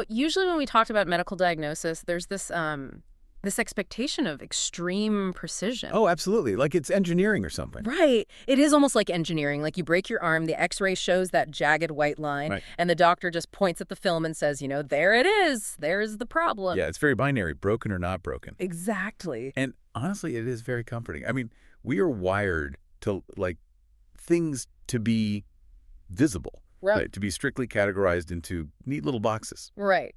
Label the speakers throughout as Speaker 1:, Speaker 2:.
Speaker 1: Usually when we talked about medical diagnosis, there's this expectation of extreme precision.
Speaker 2: Oh, absolutely. Like it's engineering or something.
Speaker 1: Right. It is almost like engineering. Like you break your arm, the x-ray shows that jagged white line,
Speaker 2: Right.
Speaker 1: and the doctor just points at the film and says, there it is. There's the problem.
Speaker 2: Yeah, it's very binary, broken or not broken.
Speaker 1: Exactly.
Speaker 2: And honestly, it is very comforting. I mean, we are wired to, like, things to be visible.
Speaker 1: Right.
Speaker 2: To be strictly categorized into neat little boxes.
Speaker 1: Right.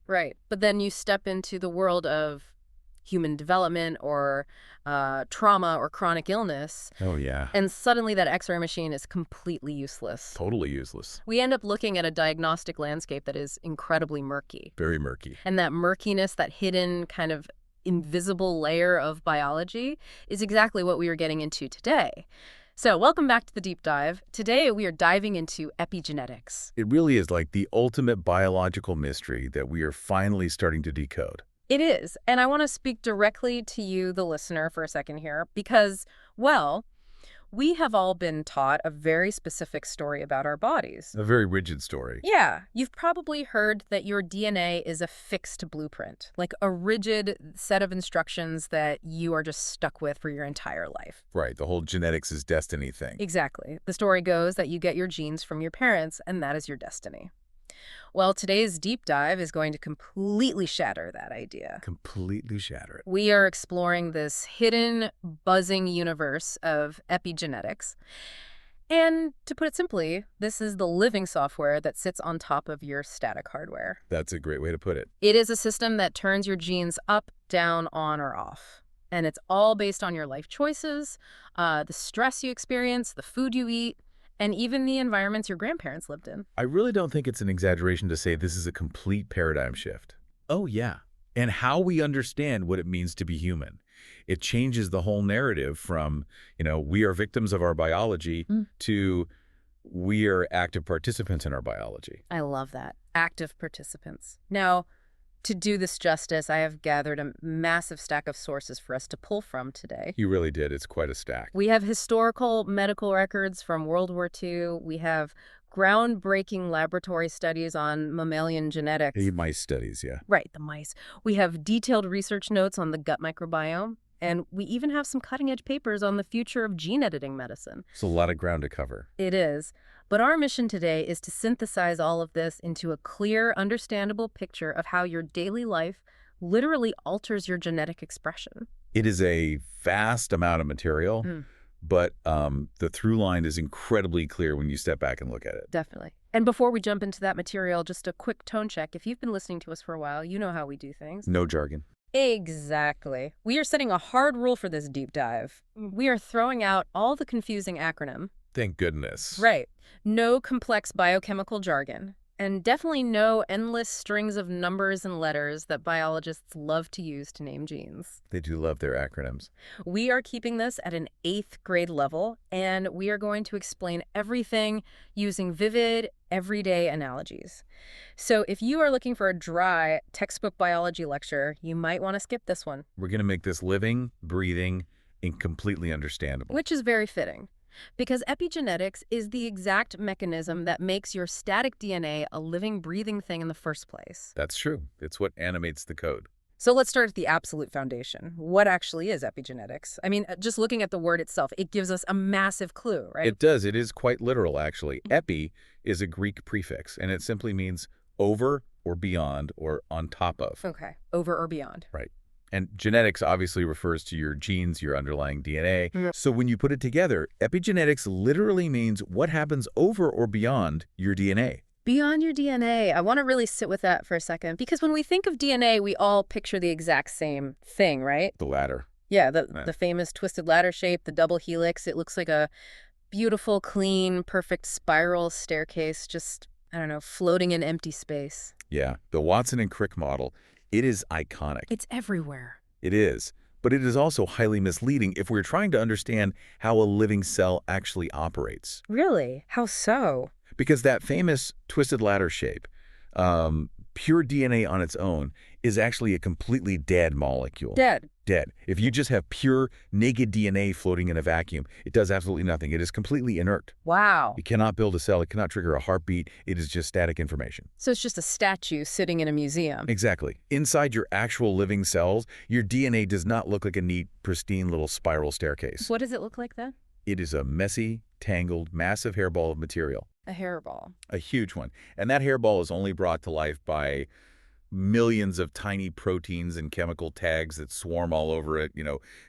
Speaker 1: But then you step into the world of human development or trauma or chronic illness.
Speaker 2: Oh, yeah.
Speaker 1: And suddenly that x-ray machine is completely useless.
Speaker 2: Totally useless.
Speaker 1: We end up looking at a diagnostic landscape that is incredibly murky.
Speaker 2: Very murky.
Speaker 1: And that murkiness, that hidden kind of invisible layer of biology is exactly what we are getting into today. So welcome back to the deep dive. Today we are diving into epigenetics.
Speaker 2: It really is like the ultimate biological mystery that we are finally starting to decode.
Speaker 1: It is. And I want to speak directly to you, the listener, for a second here, because, well, we have all been taught a very specific story about our bodies.
Speaker 2: A very rigid story.
Speaker 1: Yeah. You've probably heard that your DNA is a fixed blueprint, like a rigid set of instructions that you are just stuck with for your entire life.
Speaker 2: Right. The whole genetics is destiny thing.
Speaker 1: Exactly. The story goes that you get your genes from your parents, and that is your destiny. Well, today's deep dive is going to completely shatter that idea.
Speaker 2: Completely shatter it.
Speaker 1: We are exploring this hidden, buzzing universe of epigenetics. And to put it simply, this is the living software that sits on top of your static hardware.
Speaker 2: That's a great way to put it.
Speaker 1: It is a system that turns your genes up, down, on, or off. And it's all based on your life choices, the stress you experience, the food you eat, and even the environments your grandparents lived in.
Speaker 2: I really don't think it's an exaggeration to say this is a complete paradigm shift. Oh, yeah. And how we understand what it means to be human. It changes the whole narrative from, we are victims of our biology to we are active participants in our biology.
Speaker 1: I love that. Active participants. Now, to do this justice, I have gathered a massive stack of sources for us to pull from today.
Speaker 2: You really did. It's quite a stack.
Speaker 1: We have historical medical records from World War II. We have groundbreaking laboratory studies on mammalian genetics.
Speaker 2: The mice studies, yeah.
Speaker 1: Right, the mice. We have detailed research notes on the gut microbiome. And we even have some cutting-edge papers on the future of gene editing medicine.
Speaker 2: It's a lot of ground to cover.
Speaker 1: It is. But our mission today is to synthesize all of this into a clear, understandable picture of how your daily life literally alters your genetic expression.
Speaker 2: It is a vast amount of material, but the through line is incredibly clear when you step back and look at it.
Speaker 1: Definitely. And before we jump into that material, just a quick tone check. If you've been listening to us for a while, you know how we do things.
Speaker 2: No jargon.
Speaker 1: Exactly. We are setting a hard rule for this deep dive. We are throwing out all the confusing acronym.
Speaker 2: Thank goodness.
Speaker 1: Right. No complex biochemical jargon. And definitely no endless strings of numbers and letters that biologists love to use to name genes.
Speaker 2: They do love their acronyms.
Speaker 1: We are keeping this at an 8th grade level, and we are going to explain everything using vivid, everyday analogies. So if you are looking for a dry textbook biology lecture, you might want to skip this one.
Speaker 2: We're going to make this living, breathing, and completely understandable.
Speaker 1: Which is very fitting. Because epigenetics is the exact mechanism that makes your static DNA a living, breathing thing in the first place.
Speaker 2: That's true. It's what animates the code.
Speaker 1: So let's start at the absolute foundation. What actually is epigenetics? I mean, just looking at the word itself, it gives us a massive clue, right?
Speaker 2: It does. It is quite literal, actually. Epi is a Greek prefix, and it simply means over or beyond or on top of.
Speaker 1: Okay, over or beyond.
Speaker 2: Right. And genetics obviously refers to your genes, your underlying DNA. So when you put it together, epigenetics literally means what happens over or beyond your DNA.
Speaker 1: Beyond your DNA. I want to really sit with that for a second, because when we think of DNA, we all picture the exact same thing, right?
Speaker 2: The ladder.
Speaker 1: Yeah, the famous twisted ladder shape, the double helix. It looks like a beautiful, clean, perfect spiral staircase, just, I don't know, floating in empty space.
Speaker 2: Yeah, the Watson and Crick model. It is iconic.
Speaker 1: It's everywhere.
Speaker 2: It is. But it is also highly misleading if we're trying to understand how a living cell actually operates.
Speaker 1: Really? How so?
Speaker 2: Because that famous twisted ladder shape, pure DNA on its own, is actually a completely dead molecule.
Speaker 1: Dead.
Speaker 2: Dead. If you just have pure, naked DNA floating in a vacuum, it does absolutely nothing. It is completely inert.
Speaker 1: Wow.
Speaker 2: It cannot build a cell. It cannot trigger a heartbeat. It is just static information.
Speaker 1: So it's just a statue sitting in a museum.
Speaker 2: Exactly. Inside your actual living cells, your DNA does not look like a neat, pristine little spiral staircase.
Speaker 1: What does it look like then?
Speaker 2: It is a messy, tangled, massive hairball of material.
Speaker 1: A hairball.
Speaker 2: A huge one. And that hairball is only brought to life by millions of tiny proteins and chemical tags that swarm all over it,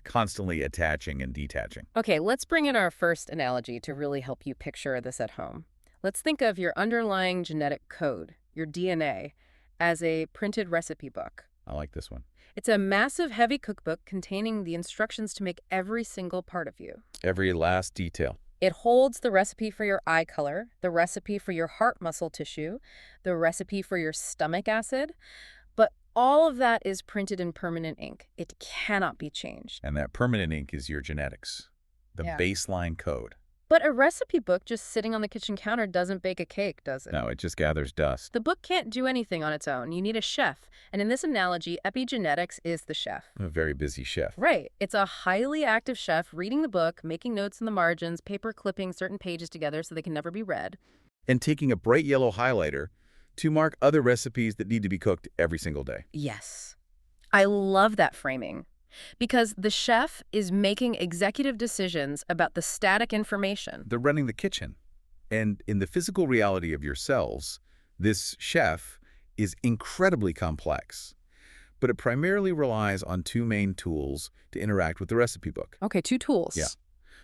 Speaker 2: constantly attaching and detaching.
Speaker 1: Okay, let's bring in our first analogy to really help you picture this at home. Let's think of your underlying genetic code, your DNA, as a printed recipe book.
Speaker 2: I like this one.
Speaker 1: It's a massive, heavy cookbook containing the instructions to make every single part of you.
Speaker 2: Every last detail.
Speaker 1: It holds the recipe for your eye color, the recipe for your heart muscle tissue, the recipe for your stomach acid, but all of that is printed in permanent ink. It cannot be changed.
Speaker 2: And that permanent ink is your genetics, the
Speaker 1: Yeah.
Speaker 2: baseline code.
Speaker 1: But a recipe book just sitting on the kitchen counter doesn't bake a cake, does it?
Speaker 2: No, it just gathers dust.
Speaker 1: The book can't do anything on its own. You need a chef. And in this analogy, epigenetics is the chef.
Speaker 2: A very busy chef.
Speaker 1: Right. It's a highly active chef reading the book, making notes in the margins, paper clipping certain pages together so they can never be read.
Speaker 2: And taking a bright yellow highlighter to mark other recipes that need to be cooked every single day.
Speaker 1: Yes. I love that framing. Because the chef is making executive decisions about the static information.
Speaker 2: They're running the kitchen. And in the physical reality of your cells, this chef is incredibly complex. But it primarily relies on two main tools to interact with the recipe book.
Speaker 1: Okay, two tools.
Speaker 2: Yeah.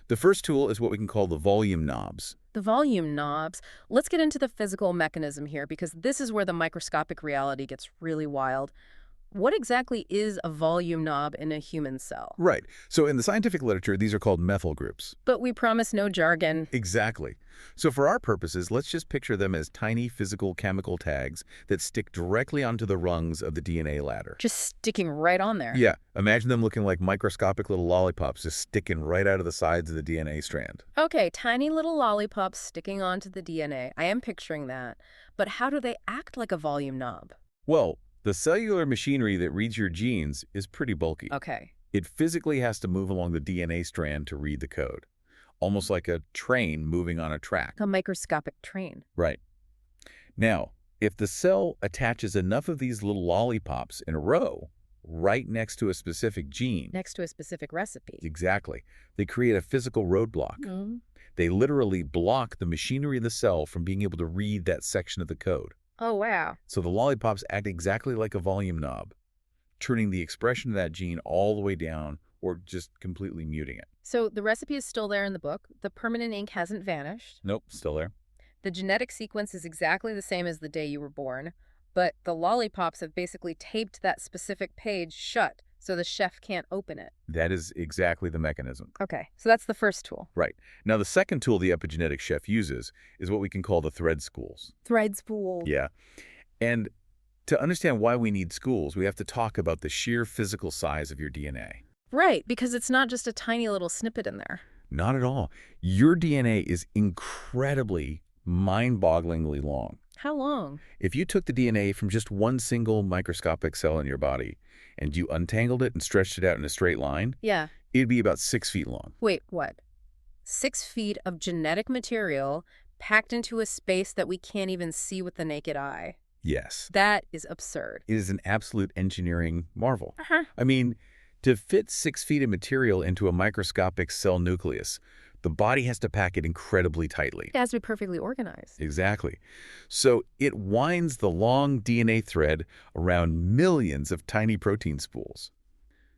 Speaker 2: The first tool is what we can call the volume knobs.
Speaker 1: The volume knobs. Let's get into the physical mechanism here because this is where the microscopic reality gets really wild. What exactly is a volume knob in a human cell?
Speaker 2: Right. So in the scientific literature, these are called methyl groups.
Speaker 1: But we promise no jargon.
Speaker 2: Exactly. So for our purposes, let's just picture them as tiny physical chemical tags that stick directly onto the rungs of the DNA ladder.
Speaker 1: Just sticking right on there.
Speaker 2: Yeah. Imagine them looking like microscopic little lollipops just sticking right out of the sides of the DNA strand.
Speaker 1: Okay, tiny little lollipops sticking onto the DNA. I am picturing that. But how do they act like a volume knob?
Speaker 2: Well, the cellular machinery that reads your genes is pretty bulky.
Speaker 1: Okay.
Speaker 2: It physically has to move along the DNA strand to read the code, almost like a train moving on a track.
Speaker 1: A microscopic train.
Speaker 2: Right. Now, if the cell attaches enough of these little lollipops in a row, right next to a specific gene.
Speaker 1: Next to a specific recipe.
Speaker 2: Exactly. They create a physical roadblock.
Speaker 1: Mm.
Speaker 2: They literally block the machinery of the cell from being able to read that section of the code.
Speaker 1: Oh, wow.
Speaker 2: So the lollipops act exactly like a volume knob, turning the expression of that gene all the way down or just completely muting it.
Speaker 1: So the recipe is still there in the book. The permanent ink hasn't vanished.
Speaker 2: Nope, still there.
Speaker 1: The genetic sequence is exactly the same as the day you were born, but the lollipops have basically taped that specific page shut so the chef can't open it.
Speaker 2: That is exactly the mechanism.
Speaker 1: Okay, so that's the first tool.
Speaker 2: Right. Now, the second tool the epigenetic chef uses is what we can call the thread spools.
Speaker 1: Thread spool.
Speaker 2: Yeah. And to understand why we need spools, we have to talk about the sheer physical size of your DNA.
Speaker 1: Right, because it's not just a tiny little snippet in there.
Speaker 2: Not at all. Your DNA is incredibly, mind-bogglingly long.
Speaker 1: How long?
Speaker 2: If you took the DNA from just one single microscopic cell in your body and you untangled it and stretched it out in a straight line,
Speaker 1: Yeah.
Speaker 2: it'd be about 6 feet long.
Speaker 1: Wait, what? 6 feet of genetic material packed into a space that we can't even see with the naked eye.
Speaker 2: Yes.
Speaker 1: That is absurd.
Speaker 2: It is an absolute engineering marvel.
Speaker 1: Uh-huh.
Speaker 2: I mean, to fit 6 feet of material into a microscopic cell nucleus, the body has to pack it incredibly tightly.
Speaker 1: It has to be perfectly organized.
Speaker 2: Exactly. So it winds the long DNA thread around millions of tiny protein spools.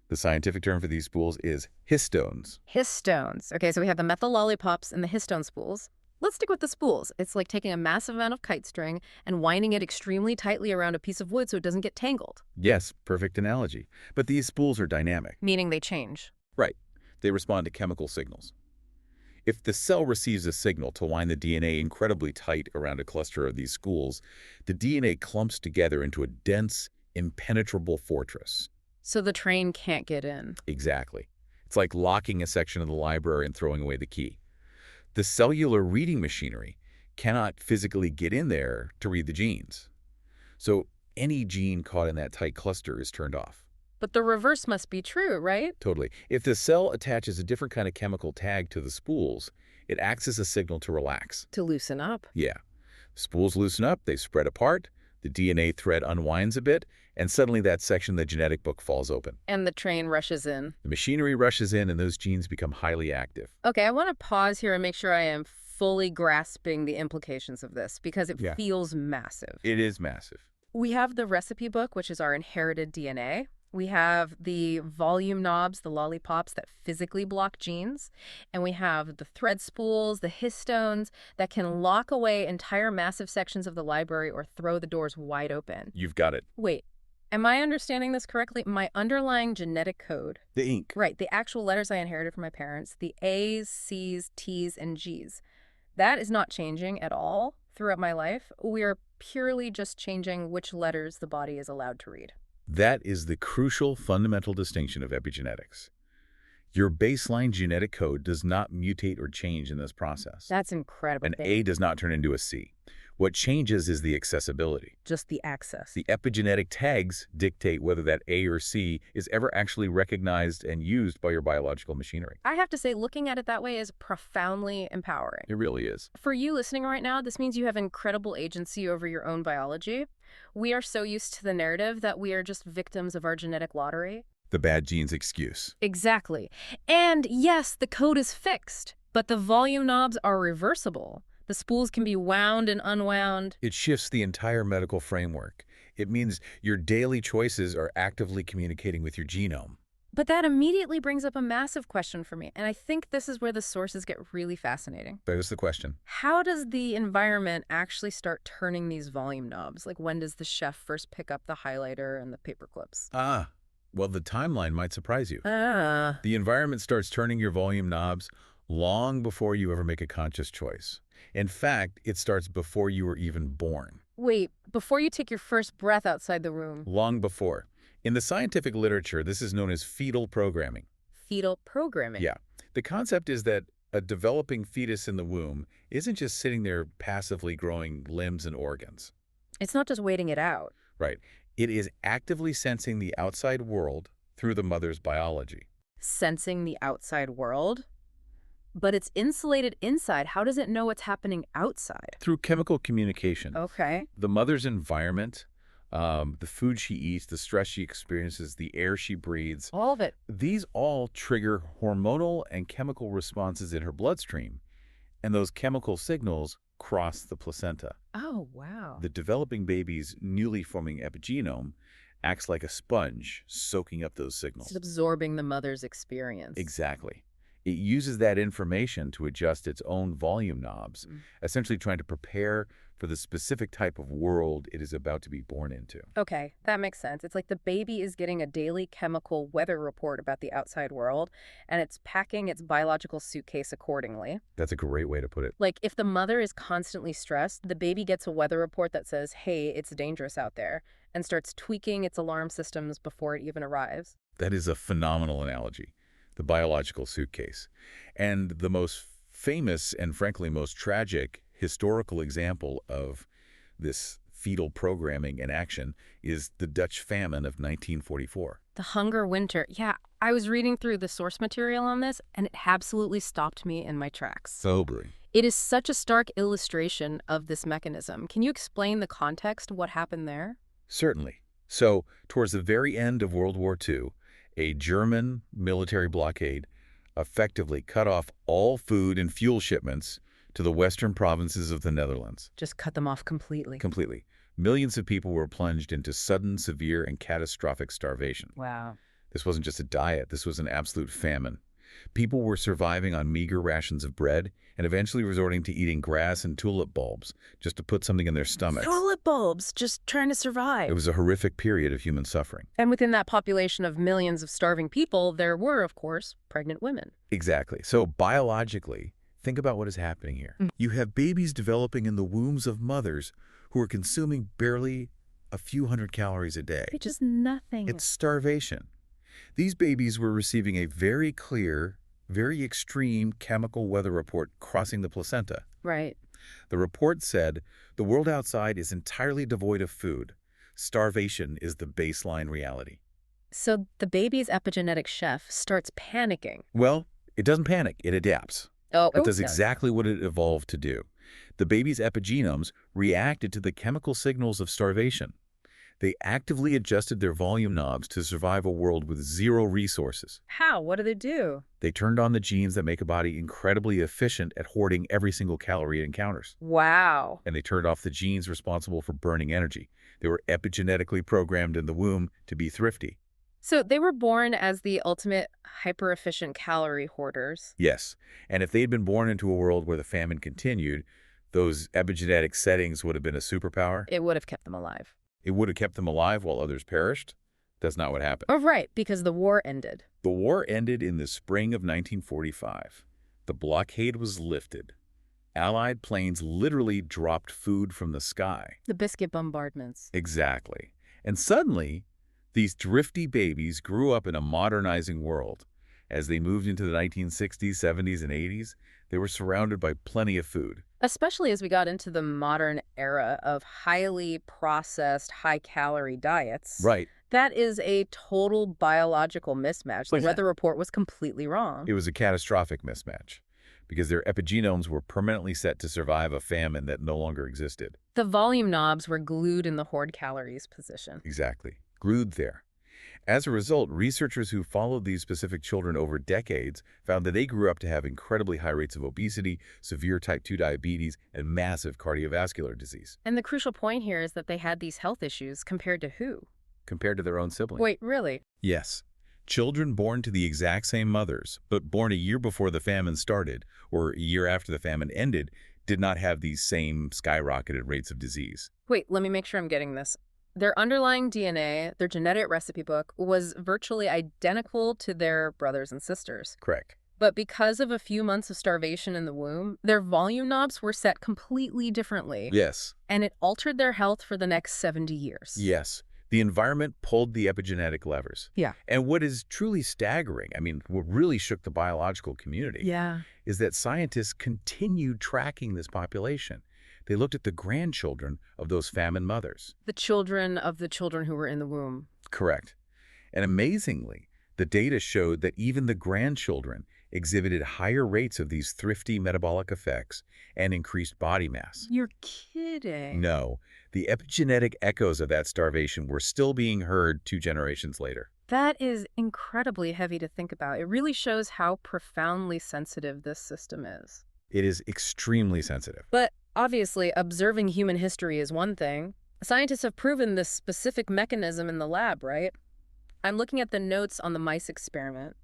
Speaker 2: The scientific term for these spools is histones.
Speaker 1: Histones. Okay, so we have the methyl lollipops and the histone spools. Let's stick with the spools. It's like taking a massive amount of kite string and winding it extremely tightly around a piece of wood so it doesn't get tangled.
Speaker 2: Yes, perfect analogy. But these spools are dynamic.
Speaker 1: Meaning they change.
Speaker 2: Right. They respond to chemical signals. If the cell receives a signal to wind the DNA incredibly tight around a cluster of these spools, the DNA clumps together into a dense, impenetrable fortress.
Speaker 1: So the train can't get in.
Speaker 2: Exactly. It's like locking a section of the library and throwing away the key. The cellular reading machinery cannot physically get in there to read the genes. So any gene caught in that tight cluster is turned off.
Speaker 1: But the reverse must be true, right?
Speaker 2: Totally. If the cell attaches a different kind of chemical tag to the spools, it acts as a signal to relax.
Speaker 1: To loosen up.
Speaker 2: Yeah. Spools loosen up, they spread apart, the DNA thread unwinds a bit, and suddenly that section of the genetic book falls open.
Speaker 1: And the train rushes in.
Speaker 2: The machinery rushes in and those genes become highly active.
Speaker 1: Okay, I want to pause here and make sure I am fully grasping the implications of this because it
Speaker 2: Yeah.
Speaker 1: feels massive.
Speaker 2: It is massive.
Speaker 1: We have the recipe book, which is our inherited DNA. We have the volume knobs, the lollipops that physically block genes. And we have the thread spools, the histones that can lock away entire massive sections of the library or throw the doors wide open.
Speaker 2: You've got it.
Speaker 1: Wait, am I understanding this correctly? My underlying genetic code,
Speaker 2: The ink.
Speaker 1: right, the actual letters I inherited from my parents, the A's, C's, T's, and G's, that is not changing at all throughout my life. We are purely just changing which letters the body is allowed to read.
Speaker 2: That is the crucial fundamental distinction of epigenetics. Your baseline genetic code does not mutate or change in this process.
Speaker 1: That's incredible.
Speaker 2: An A does not turn into a C. What changes is the accessibility.
Speaker 1: Just the access.
Speaker 2: The epigenetic tags dictate whether that A or C is ever actually recognized and used by your biological machinery.
Speaker 1: I have to say, looking at it that way is profoundly empowering.
Speaker 2: It really is.
Speaker 1: For you listening right now, this means you have incredible agency over your own biology. We are so used to the narrative that we are just victims of our genetic lottery.
Speaker 2: The bad genes excuse.
Speaker 1: Exactly. And yes, the code is fixed, but the volume knobs are reversible. The spools can be wound and unwound.
Speaker 2: It shifts the entire medical framework. It means your daily choices are actively communicating with your genome.
Speaker 1: But that immediately brings up a massive question for me, and I think this is where the sources get really fascinating.
Speaker 2: There's the question.
Speaker 1: How does the environment actually start turning these volume knobs? Like, when does the chef first pick up the highlighter and the paper clips?
Speaker 2: Well, the timeline might surprise you.
Speaker 1: Ah.
Speaker 2: The environment starts turning your volume knobs long before you ever make a conscious choice. In fact, it starts before you were even born.
Speaker 1: Wait, before you take your first breath outside the room.
Speaker 2: Long before. In the scientific literature, this is known as fetal programming.
Speaker 1: Fetal programming.
Speaker 2: Yeah. The concept is that a developing fetus in the womb isn't just sitting there passively growing limbs and organs.
Speaker 1: It's not just waiting it out.
Speaker 2: Right. It is actively sensing the outside world through the mother's biology.
Speaker 1: Sensing the outside world? But it's insulated inside. How does it know what's happening outside?
Speaker 2: Through chemical communication.
Speaker 1: Okay.
Speaker 2: The mother's environment, the food she eats, the stress she experiences, the air she breathes,
Speaker 1: All of it.
Speaker 2: these all trigger hormonal and chemical responses in her bloodstream, and those chemical signals cross the placenta.
Speaker 1: Oh, wow.
Speaker 2: The developing baby's newly forming epigenome acts like a sponge, soaking up those signals.
Speaker 1: It's absorbing the mother's experience.
Speaker 2: Exactly. It uses that information to adjust its own volume knobs, essentially trying to prepare for the specific type of world it is about to be born into.
Speaker 1: Okay, that makes sense. It's like the baby is getting a daily chemical weather report about the outside world, and it's packing its biological suitcase accordingly.
Speaker 2: That's a great way to put it.
Speaker 1: Like, if the mother is constantly stressed, the baby gets a weather report that says, hey, it's dangerous out there, and starts tweaking its alarm systems before it even arrives.
Speaker 2: That is a phenomenal analogy, the biological suitcase. And the most famous and frankly most tragic historical example of this fetal programming in action is the Dutch famine of 1944.
Speaker 1: The hunger winter. Yeah, I was reading through the source material on this, and it absolutely stopped me in my tracks.
Speaker 2: Sobering.
Speaker 1: It is such a stark illustration of this mechanism. Can you explain the context of what happened there?
Speaker 2: Certainly. So, towards the very end of World War II, a German military blockade effectively cut off all food and fuel shipments to the western provinces of the Netherlands.
Speaker 1: Just cut them off completely.
Speaker 2: Completely. Millions of people were plunged into sudden, severe, and catastrophic starvation.
Speaker 1: Wow.
Speaker 2: This wasn't just a diet, this was an absolute famine. People were surviving on meager rations of bread and eventually resorting to eating grass and tulip bulbs just to put something in their stomachs.
Speaker 1: Tulip bulbs, just trying to survive.
Speaker 2: It was a horrific period of human suffering.
Speaker 1: And within that population of millions of starving people, there were, of course, pregnant women.
Speaker 2: Exactly. So biologically, think about what is happening here. You have babies developing in the wombs of mothers who are consuming barely a few hundred calories a day.
Speaker 1: It's just nothing.
Speaker 2: It's starvation. These babies were receiving a very clear, very extreme chemical weather report crossing the placenta.
Speaker 1: Right.
Speaker 2: The report said, the world outside is entirely devoid of food. Starvation is the baseline reality.
Speaker 1: So the baby's epigenetic chef starts panicking.
Speaker 2: Well, it doesn't panic, it adapts.
Speaker 1: Oh,
Speaker 2: It
Speaker 1: it
Speaker 2: does
Speaker 1: does.
Speaker 2: exactly what it evolved to do. The baby's epigenomes reacted to the chemical signals of starvation. They actively adjusted their volume knobs to survive a world with zero resources.
Speaker 1: How? What do they do?
Speaker 2: They turned on the genes that make a body incredibly efficient at hoarding every single calorie it encounters.
Speaker 1: Wow.
Speaker 2: And they turned off the genes responsible for burning energy. They were epigenetically programmed in the womb to be thrifty.
Speaker 1: So they were born as the ultimate hyper-efficient calorie hoarders.
Speaker 2: Yes, and if they'd been born into a world where the famine continued, those epigenetic settings would have been a superpower.
Speaker 1: It would have kept them alive.
Speaker 2: It would have kept them alive while others perished. That's not what happened.
Speaker 1: Oh, right, because the war ended.
Speaker 2: The war ended in the spring of 1945. The blockade was lifted. Allied planes literally dropped food from the sky.
Speaker 1: The biscuit bombardments.
Speaker 2: Exactly. And suddenly, these drifty babies grew up in a modernizing world. As they moved into the 1960s, 70s, and 80s, they were surrounded by plenty of food.
Speaker 1: Especially as we got into the modern era of highly processed, high-calorie diets.
Speaker 2: Right.
Speaker 1: That is a total biological mismatch. The
Speaker 2: Like-
Speaker 1: weather report was completely wrong.
Speaker 2: It was a catastrophic mismatch because their epigenomes were permanently set to survive a famine that no longer existed.
Speaker 1: The volume knobs were glued in the hoard calories position.
Speaker 2: Exactly. Glued there. As a result, researchers who followed these specific children over decades found that they grew up to have incredibly high rates of obesity, severe type 2 diabetes, and massive cardiovascular disease.
Speaker 1: And the crucial point here is that they had these health issues compared to who?
Speaker 2: Compared to their own siblings.
Speaker 1: Wait, really?
Speaker 2: Yes. Children born to the exact same mothers, but born a year before the famine started, or a year after the famine ended, did not have these same skyrocketed rates of disease.
Speaker 1: Wait, let me make sure I'm getting this. Their underlying DNA, their genetic recipe book, was virtually identical to their brothers and sisters.
Speaker 2: Correct.
Speaker 1: But because of a few months of starvation in the womb, their volume knobs were set completely differently.
Speaker 2: Yes.
Speaker 1: And it altered their health for the next 70 years.
Speaker 2: Yes. The environment pulled the epigenetic levers.
Speaker 1: Yeah.
Speaker 2: And what is truly staggering, what really shook the biological community,
Speaker 1: Yeah.
Speaker 2: is that scientists continued tracking this population. They looked at the grandchildren of those famine mothers.
Speaker 1: The children of the children who were in the womb.
Speaker 2: Correct. And amazingly, the data showed that even the grandchildren exhibited higher rates of these thrifty metabolic effects and increased body mass.
Speaker 1: You're kidding.
Speaker 2: No, the epigenetic echoes of that starvation were still being heard 2 generations later.
Speaker 1: That is incredibly heavy to think about. It really shows how profoundly sensitive this system is.
Speaker 2: It is extremely sensitive.
Speaker 1: But obviously, observing human history is one thing. Scientists have proven this specific mechanism in the lab, right? I'm looking at the notes on the mice experiment.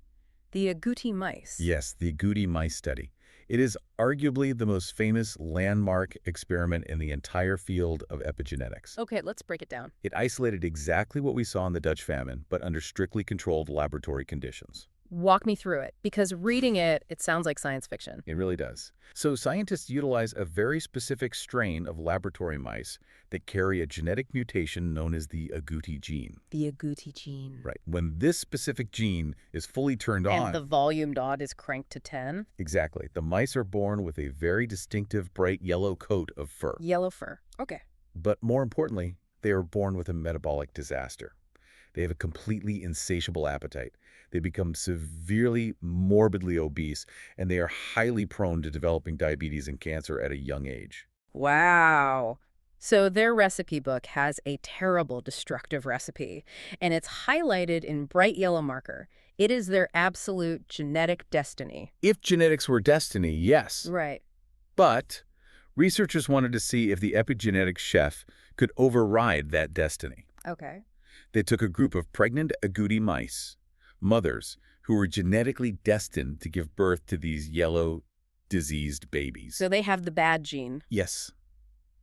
Speaker 1: The agouti mice.
Speaker 2: Yes, the agouti mice study. It is arguably the most famous landmark experiment in the entire field of epigenetics.
Speaker 1: Okay, let's break it down.
Speaker 2: It isolated exactly what we saw in the Dutch famine, but under strictly controlled laboratory conditions.
Speaker 1: Walk me through it, because reading it, it sounds like science fiction.
Speaker 2: It really does. So scientists utilize a very specific strain of laboratory mice that carry a genetic mutation known as the agouti gene.
Speaker 1: The agouti gene.
Speaker 2: Right. When this specific gene is fully turned on...
Speaker 1: And the volume dot is cranked to 10?
Speaker 2: Exactly. The mice are born with a very distinctive bright yellow coat of fur.
Speaker 1: Yellow fur. Okay.
Speaker 2: But more importantly, they are born with a metabolic disaster. They have a completely insatiable appetite. They become severely, morbidly obese, and they are highly prone to developing diabetes and cancer at a young age.
Speaker 1: Wow. So their recipe book has a terrible destructive recipe, and it's highlighted in bright yellow marker. It is their absolute genetic destiny.
Speaker 2: If genetics were destiny, yes.
Speaker 1: Right.
Speaker 2: But researchers wanted to see if the epigenetic chef could override that destiny.
Speaker 1: Okay.
Speaker 2: They took a group of pregnant agouti mice, mothers, who were genetically destined to give birth to these yellow, diseased babies.
Speaker 1: So they have the bad gene.
Speaker 2: Yes.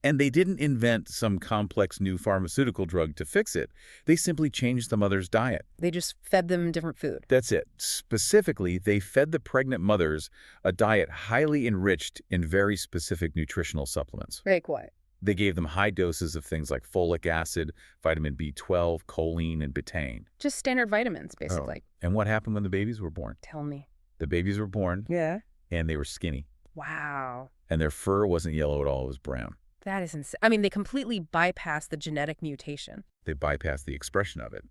Speaker 2: And they didn't invent some complex new pharmaceutical drug to fix it. They simply changed the mother's diet.
Speaker 1: They just fed them different food.
Speaker 2: That's it. Specifically, they fed the pregnant mothers a diet highly enriched in very specific nutritional supplements.
Speaker 1: Very quiet.
Speaker 2: They gave them high doses of things like folic acid, vitamin B12, choline, and betaine.
Speaker 1: Just standard vitamins, basically.
Speaker 2: And what happened when the babies were born?
Speaker 1: Tell me.
Speaker 2: The babies were born,
Speaker 1: Yeah.
Speaker 2: and they were skinny.
Speaker 1: Wow.
Speaker 2: And their fur wasn't yellow at all, it was brown.
Speaker 1: That is insane. I mean, they completely bypassed the genetic mutation.
Speaker 2: They bypassed the expression of it.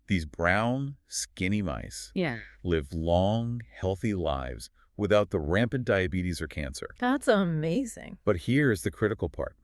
Speaker 2: These brown, skinny mice
Speaker 1: Yeah.
Speaker 2: live long, healthy lives without the rampant diabetes or cancer.
Speaker 1: That's amazing.
Speaker 2: But here's the critical part.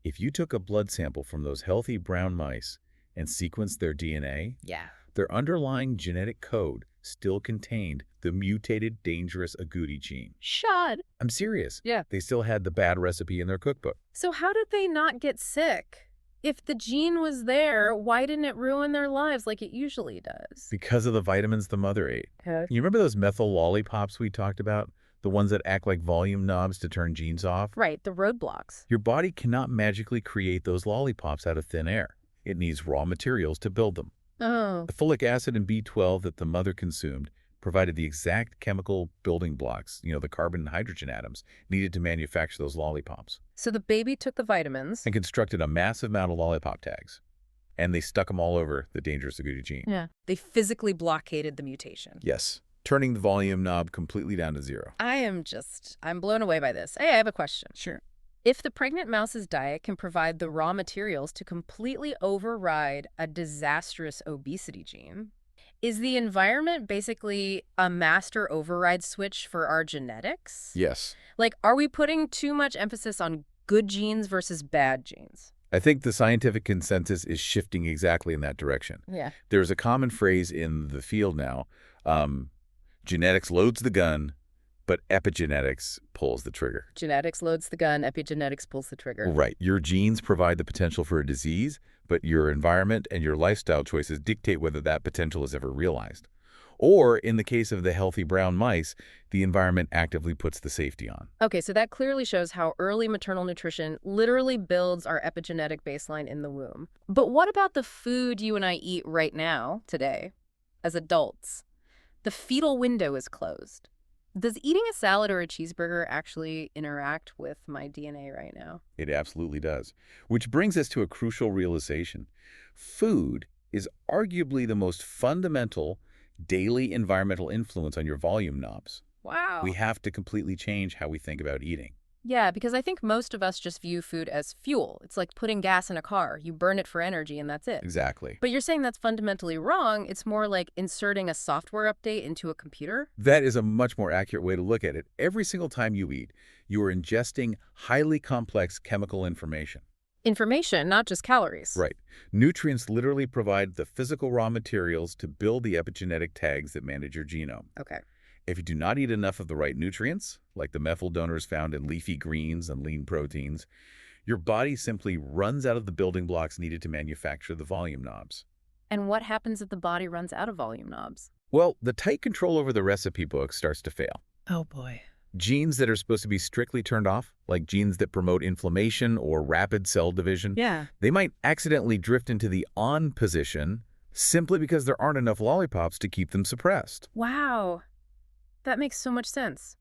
Speaker 2: If you took a blood sample from those healthy brown mice and sequenced their DNA,
Speaker 1: Yeah.
Speaker 2: their underlying genetic code still contained the mutated dangerous agouti gene.
Speaker 1: Shot.
Speaker 2: I'm serious.
Speaker 1: Yeah.
Speaker 2: They still had the bad recipe in their cookbook.
Speaker 1: So how did they not get sick? If the gene was there, why didn't it ruin their lives like it usually does?
Speaker 2: Because of the vitamins the mother ate.
Speaker 1: Okay.
Speaker 2: You remember those methyl lollipops we talked about? The ones that act like volume knobs to turn genes off?
Speaker 1: Right, the roadblocks.
Speaker 2: Your body cannot magically create those lollipops out of thin air. It needs raw materials to build them.
Speaker 1: Oh.
Speaker 2: The folic acid and B12 that the mother consumed provided the exact chemical building blocks, the carbon and hydrogen atoms, needed to manufacture those lollipops.
Speaker 1: So the baby took the vitamins.
Speaker 2: And constructed a massive amount of lollipop tags. And they stuck them all over the dangerous agouti gene.
Speaker 1: Yeah. They physically blockaded the mutation.
Speaker 2: Yes, turning the volume knob completely down to zero.
Speaker 1: I'm blown away by this. Hey, I have a question.
Speaker 2: Sure.
Speaker 1: If the pregnant mouse's diet can provide the raw materials to completely override a disastrous obesity gene, is the environment basically a master override switch for our genetics?
Speaker 2: Yes.
Speaker 1: Like, are we putting too much emphasis on good genes versus bad genes?
Speaker 2: I think the scientific consensus is shifting exactly in that direction.
Speaker 1: Yeah.
Speaker 2: There's a common phrase in the field now, genetics loads the gun, but epigenetics pulls the trigger.
Speaker 1: Genetics loads the gun, epigenetics pulls the trigger.
Speaker 2: Right. Your genes provide the potential for a disease, but your environment and your lifestyle choices dictate whether that potential is ever realized. Or, in the case of the healthy brown mice, the environment actively puts the safety on.
Speaker 1: Okay, so that clearly shows how early maternal nutrition literally builds our epigenetic baseline in the womb. But what about the food you and I eat right now, today, as adults? The fetal window is closed. Does eating a salad or a cheeseburger actually interact with my DNA right now?
Speaker 2: It absolutely does. Which brings us to a crucial realization. Food is arguably the most fundamental daily environmental influence on your volume knobs.
Speaker 1: Wow.
Speaker 2: We have to completely change how we think about eating.
Speaker 1: Yeah, because I think most of us just view food as fuel. It's like putting gas in a car. You burn it for energy and that's it.
Speaker 2: Exactly.
Speaker 1: But you're saying that's fundamentally wrong. It's more like inserting a software update into a computer?
Speaker 2: That is a much more accurate way to look at it. Every single time you eat, you are ingesting highly complex chemical information.
Speaker 1: Information, not just calories.
Speaker 2: Right. Nutrients literally provide the physical raw materials to build the epigenetic tags that manage your genome.
Speaker 1: Okay.
Speaker 2: If you do not eat enough of the right nutrients, like the methyl donors found in leafy greens and lean proteins, your body simply runs out of the building blocks needed to manufacture the volume knobs.
Speaker 1: And what happens if the body runs out of volume knobs?
Speaker 2: Well, the tight control over the recipe book starts to fail.
Speaker 1: Oh, boy.
Speaker 2: Genes that are supposed to be strictly turned off, like genes that promote inflammation or rapid cell division,
Speaker 1: Yeah.
Speaker 2: they might accidentally drift into the on position simply because there aren't enough lollipops to keep them suppressed.
Speaker 1: Wow. That makes so much sense.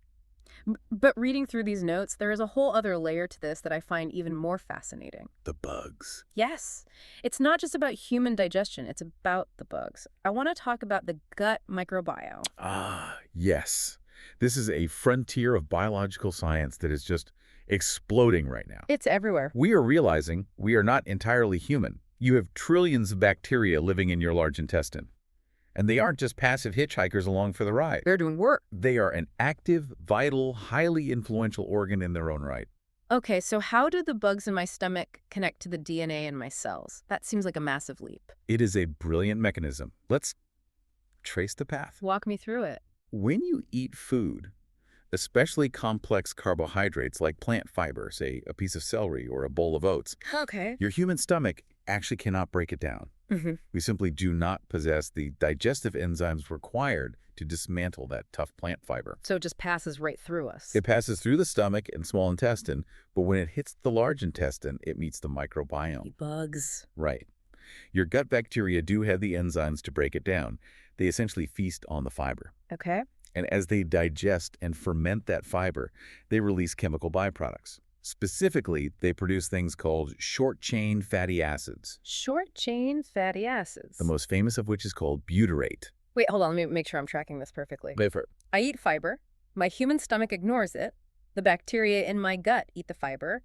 Speaker 1: But reading through these notes, there is a whole other layer to this that I find even more fascinating.
Speaker 2: The bugs.
Speaker 1: Yes. It's not just about human digestion. It's about the bugs. I want to talk about the gut microbiome.
Speaker 2: Ah, yes. This is a frontier of biological science that is just exploding right now.
Speaker 1: It's everywhere.
Speaker 2: We are realizing we are not entirely human. You have trillions of bacteria living in your large intestine. And they aren't just passive hitchhikers along for the ride.
Speaker 1: They're doing work.
Speaker 2: They are an active, vital, highly influential organ in their own right.
Speaker 1: Okay, so how do the bugs in my stomach connect to the DNA in my cells? That seems like a massive leap.
Speaker 2: It is a brilliant mechanism. Let's trace the path.
Speaker 1: Walk me through it.
Speaker 2: When you eat food, especially complex carbohydrates like plant fiber, say a piece of celery or a bowl of oats,
Speaker 1: Okay.
Speaker 2: your human stomach actually cannot break it down. We simply do not possess the digestive enzymes required to dismantle that tough plant fiber.
Speaker 1: So it just passes right through us.
Speaker 2: It passes through the stomach and small intestine, but when it hits the large intestine, it meets the microbiome.
Speaker 1: Bugs.
Speaker 2: Right. Your gut bacteria do have the enzymes to break it down. They essentially feast on the fiber.
Speaker 1: Okay.
Speaker 2: And as they digest and ferment that fiber, they release chemical byproducts. Specifically, they produce things called short-chain fatty acids,
Speaker 1: Short-chain fatty acids.
Speaker 2: the most famous of which is called butyrate.
Speaker 1: Wait, hold on. Let me make sure I'm tracking this perfectly.
Speaker 2: Wait for it.
Speaker 1: I eat fiber. My human stomach ignores it. The bacteria in my gut eat the fiber.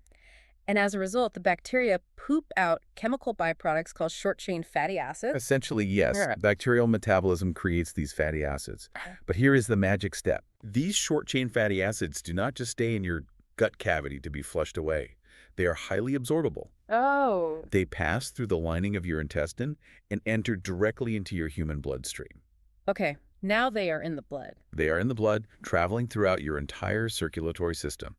Speaker 1: And as a result, the bacteria poop out chemical byproducts called short-chain fatty acids.
Speaker 2: Essentially, yes,
Speaker 1: Yeah.
Speaker 2: bacterial metabolism creates these fatty acids. But here is the magic step. These short-chain fatty acids do not just stay in your gut cavity to be flushed away. They are highly absorbable.
Speaker 1: Oh.
Speaker 2: They pass through the lining of your intestine and enter directly into your human bloodstream.
Speaker 1: Okay, now they are in the blood.
Speaker 2: They are in the blood, traveling throughout your entire circulatory system.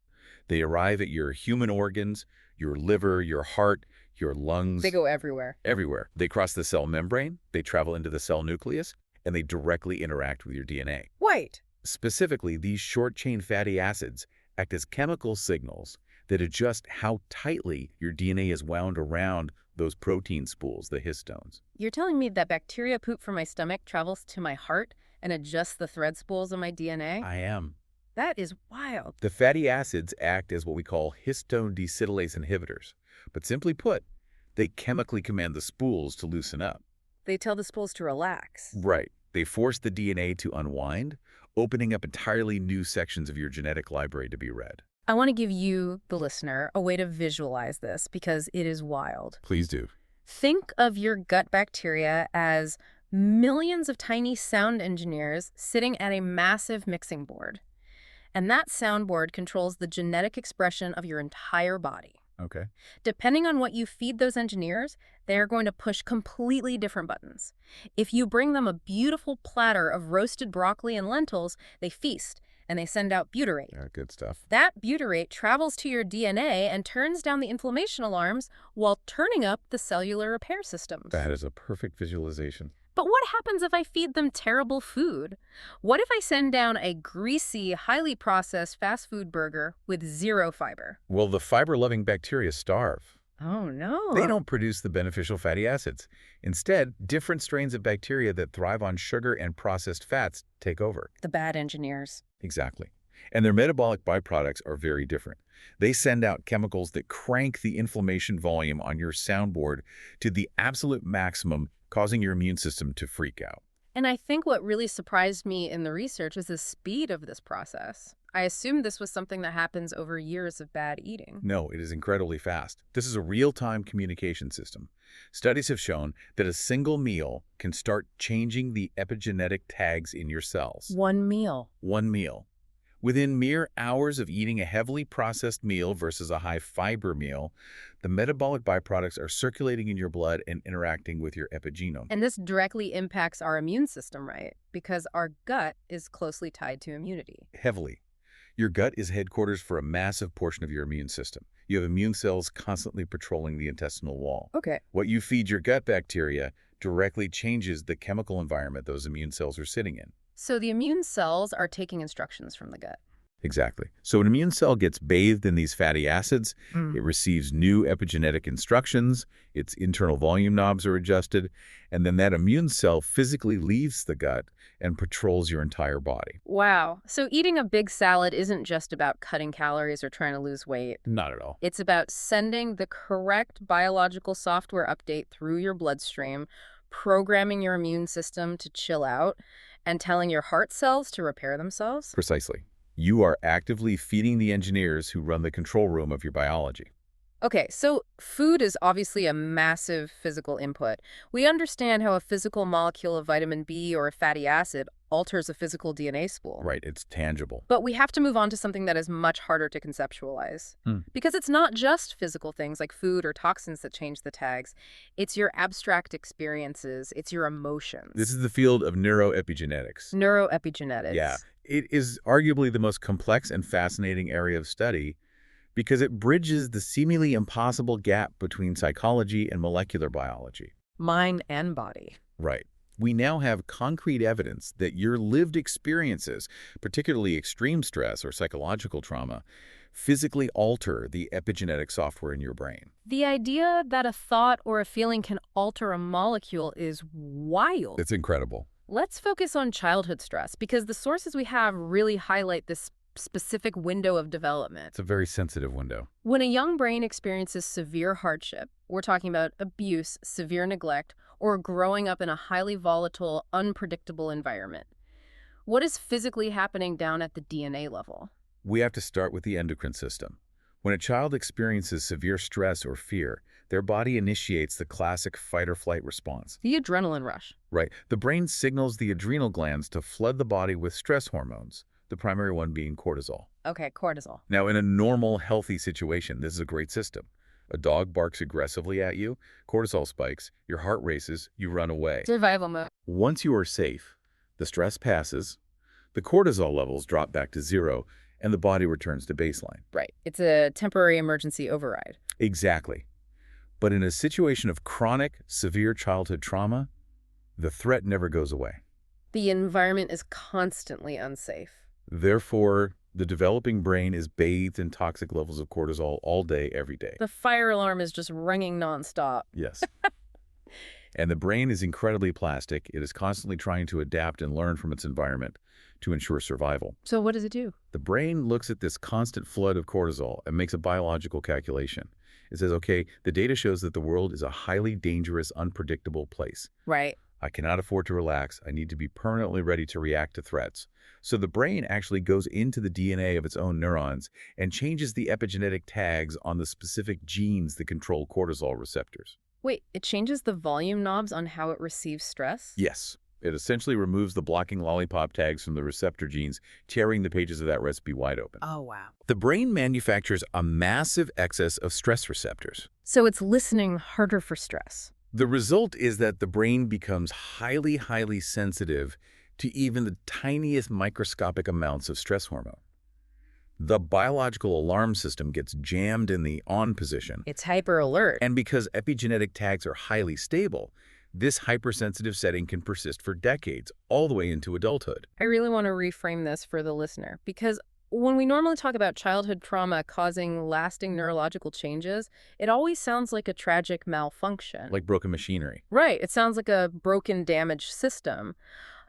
Speaker 2: They arrive at your human organs, your liver, your heart, your lungs,
Speaker 1: They go everywhere.
Speaker 2: everywhere. They cross the cell membrane, they travel into the cell nucleus, and they directly interact with your DNA.
Speaker 1: Wait.
Speaker 2: Specifically, these short-chain fatty acids act as chemical signals that adjust how tightly your DNA is wound around those protein spools, the histones.
Speaker 1: You're telling me that bacteria poop from my stomach travels to my heart and adjusts the thread spools of my DNA?
Speaker 2: I am.
Speaker 1: That is wild.
Speaker 2: The fatty acids act as what we call histone deacetylase inhibitors. But simply put, they chemically command the spools to loosen up.
Speaker 1: They tell the spools to relax.
Speaker 2: Right. They force the DNA to unwind, opening up entirely new sections of your genetic library to be read.
Speaker 1: I want to give you, the listener, a way to visualize this because it is wild.
Speaker 2: Please do.
Speaker 1: Think of your gut bacteria as millions of tiny sound engineers sitting at a massive mixing board. And that soundboard controls the genetic expression of your entire body.
Speaker 2: Okay.
Speaker 1: Depending on what you feed those engineers, they are going to push completely different buttons. If you bring them a beautiful platter of roasted broccoli and lentils, they feast and they send out butyrate.
Speaker 2: Yeah, good stuff.
Speaker 1: That butyrate travels to your DNA and turns down the inflammation alarms while turning up the cellular repair systems.
Speaker 2: That is a perfect visualization.
Speaker 1: But what happens if I feed them terrible food? What if I send down a greasy, highly processed fast food burger with zero fiber?
Speaker 2: Well, the fiber-loving bacteria starve.
Speaker 1: Oh, no.
Speaker 2: They don't produce the beneficial fatty acids. Instead, different strains of bacteria that thrive on sugar and processed fats take over.
Speaker 1: The bad engineers.
Speaker 2: Exactly. And their metabolic byproducts are very different. They send out chemicals that crank the inflammation volume on your soundboard to the absolute maximum, causing your immune system to freak out.
Speaker 1: And I think what really surprised me in the research is the speed of this process. I assumed this was something that happens over years of bad eating.
Speaker 2: No, it is incredibly fast. This is a real-time communication system. Studies have shown that a single meal can start changing the epigenetic tags in your cells.
Speaker 1: One meal.
Speaker 2: One meal. Within mere hours of eating a heavily processed meal versus a high-fiber meal, the metabolic byproducts are circulating in your blood and interacting with your epigenome.
Speaker 1: And this directly impacts our immune system, right? Because our gut is closely tied to immunity.
Speaker 2: Heavily. Your gut is headquarters for a massive portion of your immune system. You have immune cells constantly patrolling the intestinal wall.
Speaker 1: Okay.
Speaker 2: What you feed your gut bacteria directly changes the chemical environment those immune cells are sitting in.
Speaker 1: So the immune cells are taking instructions from the gut.
Speaker 2: Exactly. So an immune cell gets bathed in these fatty acids. It receives new epigenetic instructions. Its internal volume knobs are adjusted. And then that immune cell physically leaves the gut and patrols your entire body.
Speaker 1: Wow. So eating a big salad isn't just about cutting calories or trying to lose weight.
Speaker 2: Not at all.
Speaker 1: It's about sending the correct biological software update through your bloodstream, programming your immune system to chill out, and telling your heart cells to repair themselves.
Speaker 2: Precisely. You are actively feeding the engineers who run the control room of your biology.
Speaker 1: Okay, so food is obviously a massive physical input. We understand how a physical molecule of vitamin B or a fatty acid alters a physical DNA spool.
Speaker 2: Right, it's tangible.
Speaker 1: But we have to move on to something that is much harder to conceptualize. Because it's not just physical things like food or toxins that change the tags. It's your abstract experiences. It's your emotions.
Speaker 2: This is the field of neuroepigenetics.
Speaker 1: Neuroepigenetics.
Speaker 2: Yeah, it is arguably the most complex and fascinating area of study because it bridges the seemingly impossible gap between psychology and molecular biology.
Speaker 1: Mind and body.
Speaker 2: Right. We now have concrete evidence that your lived experiences, particularly extreme stress or psychological trauma, physically alter the epigenetic software in your brain.
Speaker 1: The idea that a thought or a feeling can alter a molecule is wild.
Speaker 2: It's incredible.
Speaker 1: Let's focus on childhood stress because the sources we have really highlight this specific window of development.
Speaker 2: It's a very sensitive window.
Speaker 1: When a young brain experiences severe hardship, we're talking about abuse, severe neglect, or growing up in a highly volatile, unpredictable environment. What is physically happening down at the DNA level?
Speaker 2: We have to start with the endocrine system. When a child experiences severe stress or fear, their body initiates the classic fight-or-flight response.
Speaker 1: The adrenaline rush.
Speaker 2: Right. The brain signals the adrenal glands to flood the body with stress hormones, the primary one being cortisol.
Speaker 1: Okay, cortisol.
Speaker 2: Now, in a normal, healthy situation, this is a great system. A dog barks aggressively at you, cortisol spikes, your heart races, you run away.
Speaker 1: Survival mode.
Speaker 2: Once you are safe, the stress passes, the cortisol levels drop back to zero, and the body returns to baseline.
Speaker 1: Right. It's a temporary emergency override.
Speaker 2: Exactly. But in a situation of chronic, severe childhood trauma, the threat never goes away.
Speaker 1: The environment is constantly unsafe.
Speaker 2: Therefore, the developing brain is bathed in toxic levels of cortisol all day, every day.
Speaker 1: The fire alarm is just ringing nonstop.
Speaker 2: Yes. And the brain is incredibly plastic. It is constantly trying to adapt and learn from its environment to ensure survival.
Speaker 1: So what does it do?
Speaker 2: The brain looks at this constant flood of cortisol and makes a biological calculation. It says, okay, the data shows that the world is a highly dangerous, unpredictable place.
Speaker 1: Right.
Speaker 2: I cannot afford to relax. I need to be permanently ready to react to threats. So the brain actually goes into the DNA of its own neurons and changes the epigenetic tags on the specific genes that control cortisol receptors.
Speaker 1: Wait, it changes the volume knobs on how it receives stress?
Speaker 2: Yes. It essentially removes the blocking lollipop tags from the receptor genes, tearing the pages of that recipe wide open.
Speaker 1: Oh, wow.
Speaker 2: The brain manufactures a massive excess of stress receptors.
Speaker 1: So it's listening harder for stress.
Speaker 2: The result is that the brain becomes highly sensitive to even the tiniest microscopic amounts of stress hormone. The biological alarm system gets jammed in the on position.
Speaker 1: It's hyper alert.
Speaker 2: And because epigenetic tags are highly stable, this hypersensitive setting can persist for decades, all the way into adulthood.
Speaker 1: I really want to reframe this for the listener, because when we normally talk about childhood trauma causing lasting neurological changes, it always sounds like a tragic malfunction.
Speaker 2: Like broken machinery.
Speaker 1: Right. It sounds like a broken, damaged system.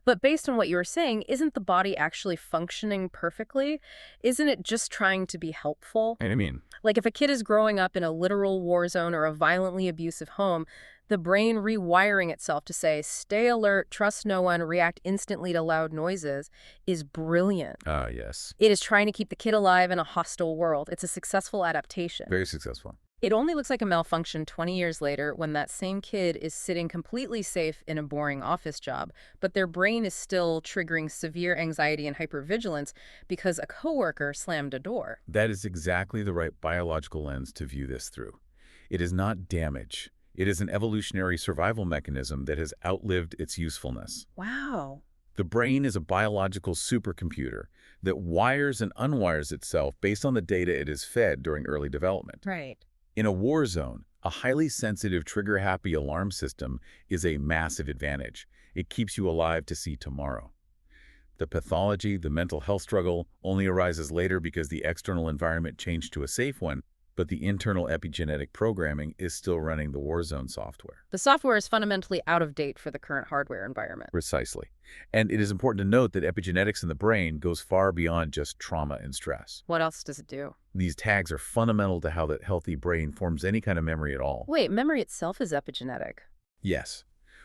Speaker 1: But based on what you were saying, isn't the body actually functioning perfectly? Isn't it just trying to be helpful?
Speaker 2: I mean,
Speaker 1: Like if a kid is growing up in a literal war zone or a violently abusive home, the brain rewiring itself to say, stay alert, trust no one, react instantly to loud noises is brilliant.
Speaker 2: yes.
Speaker 1: It is trying to keep the kid alive in a hostile world. It's a successful adaptation.
Speaker 2: Very successful.
Speaker 1: It only looks like a malfunction 20 years later when that same kid is sitting completely safe in a boring office job, but their brain is still triggering severe anxiety and hypervigilance because a coworker slammed a door.
Speaker 2: That is exactly the right biological lens to view this through. It is not damage. It is an evolutionary survival mechanism that has outlived its usefulness.
Speaker 1: Wow.
Speaker 2: The brain is a biological supercomputer that wires and unwires itself based on the data it is fed during early development.
Speaker 1: Right.
Speaker 2: In a war zone, a highly sensitive, trigger-happy alarm system is a massive advantage. It keeps you alive to see tomorrow. The pathology, the mental health struggle, only arises later because the external environment changed to a safe one, but the internal epigenetic programming is still running the war zone software.
Speaker 1: The software is fundamentally out of date for the current hardware environment.
Speaker 2: Precisely. And it is important to note that epigenetics in the brain goes far beyond just trauma and stress.
Speaker 1: What else does it do?
Speaker 2: These tags are fundamental to how that healthy brain forms any kind of memory at all.
Speaker 1: Wait, memory itself is epigenetic.
Speaker 2: Yes.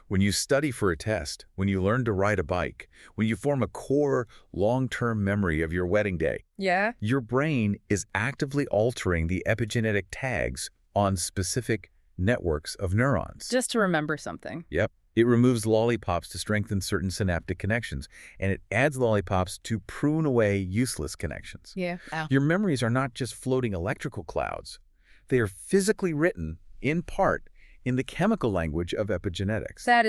Speaker 2: When you study for a test, when you learn to ride a bike, when you form a core, long-term memory of your wedding day,
Speaker 1: Yeah?
Speaker 2: your brain is actively altering the epigenetic tags on specific networks of neurons.
Speaker 1: Just to remember something.
Speaker 2: Yep. It removes lollipops to strengthen certain synaptic connections, and it adds lollipops to prune away useless connections.
Speaker 1: Yeah. Ow.
Speaker 2: Your memories are not just floating electrical clouds. They are physically written, in part, in the chemical language of epigenetics.
Speaker 1: That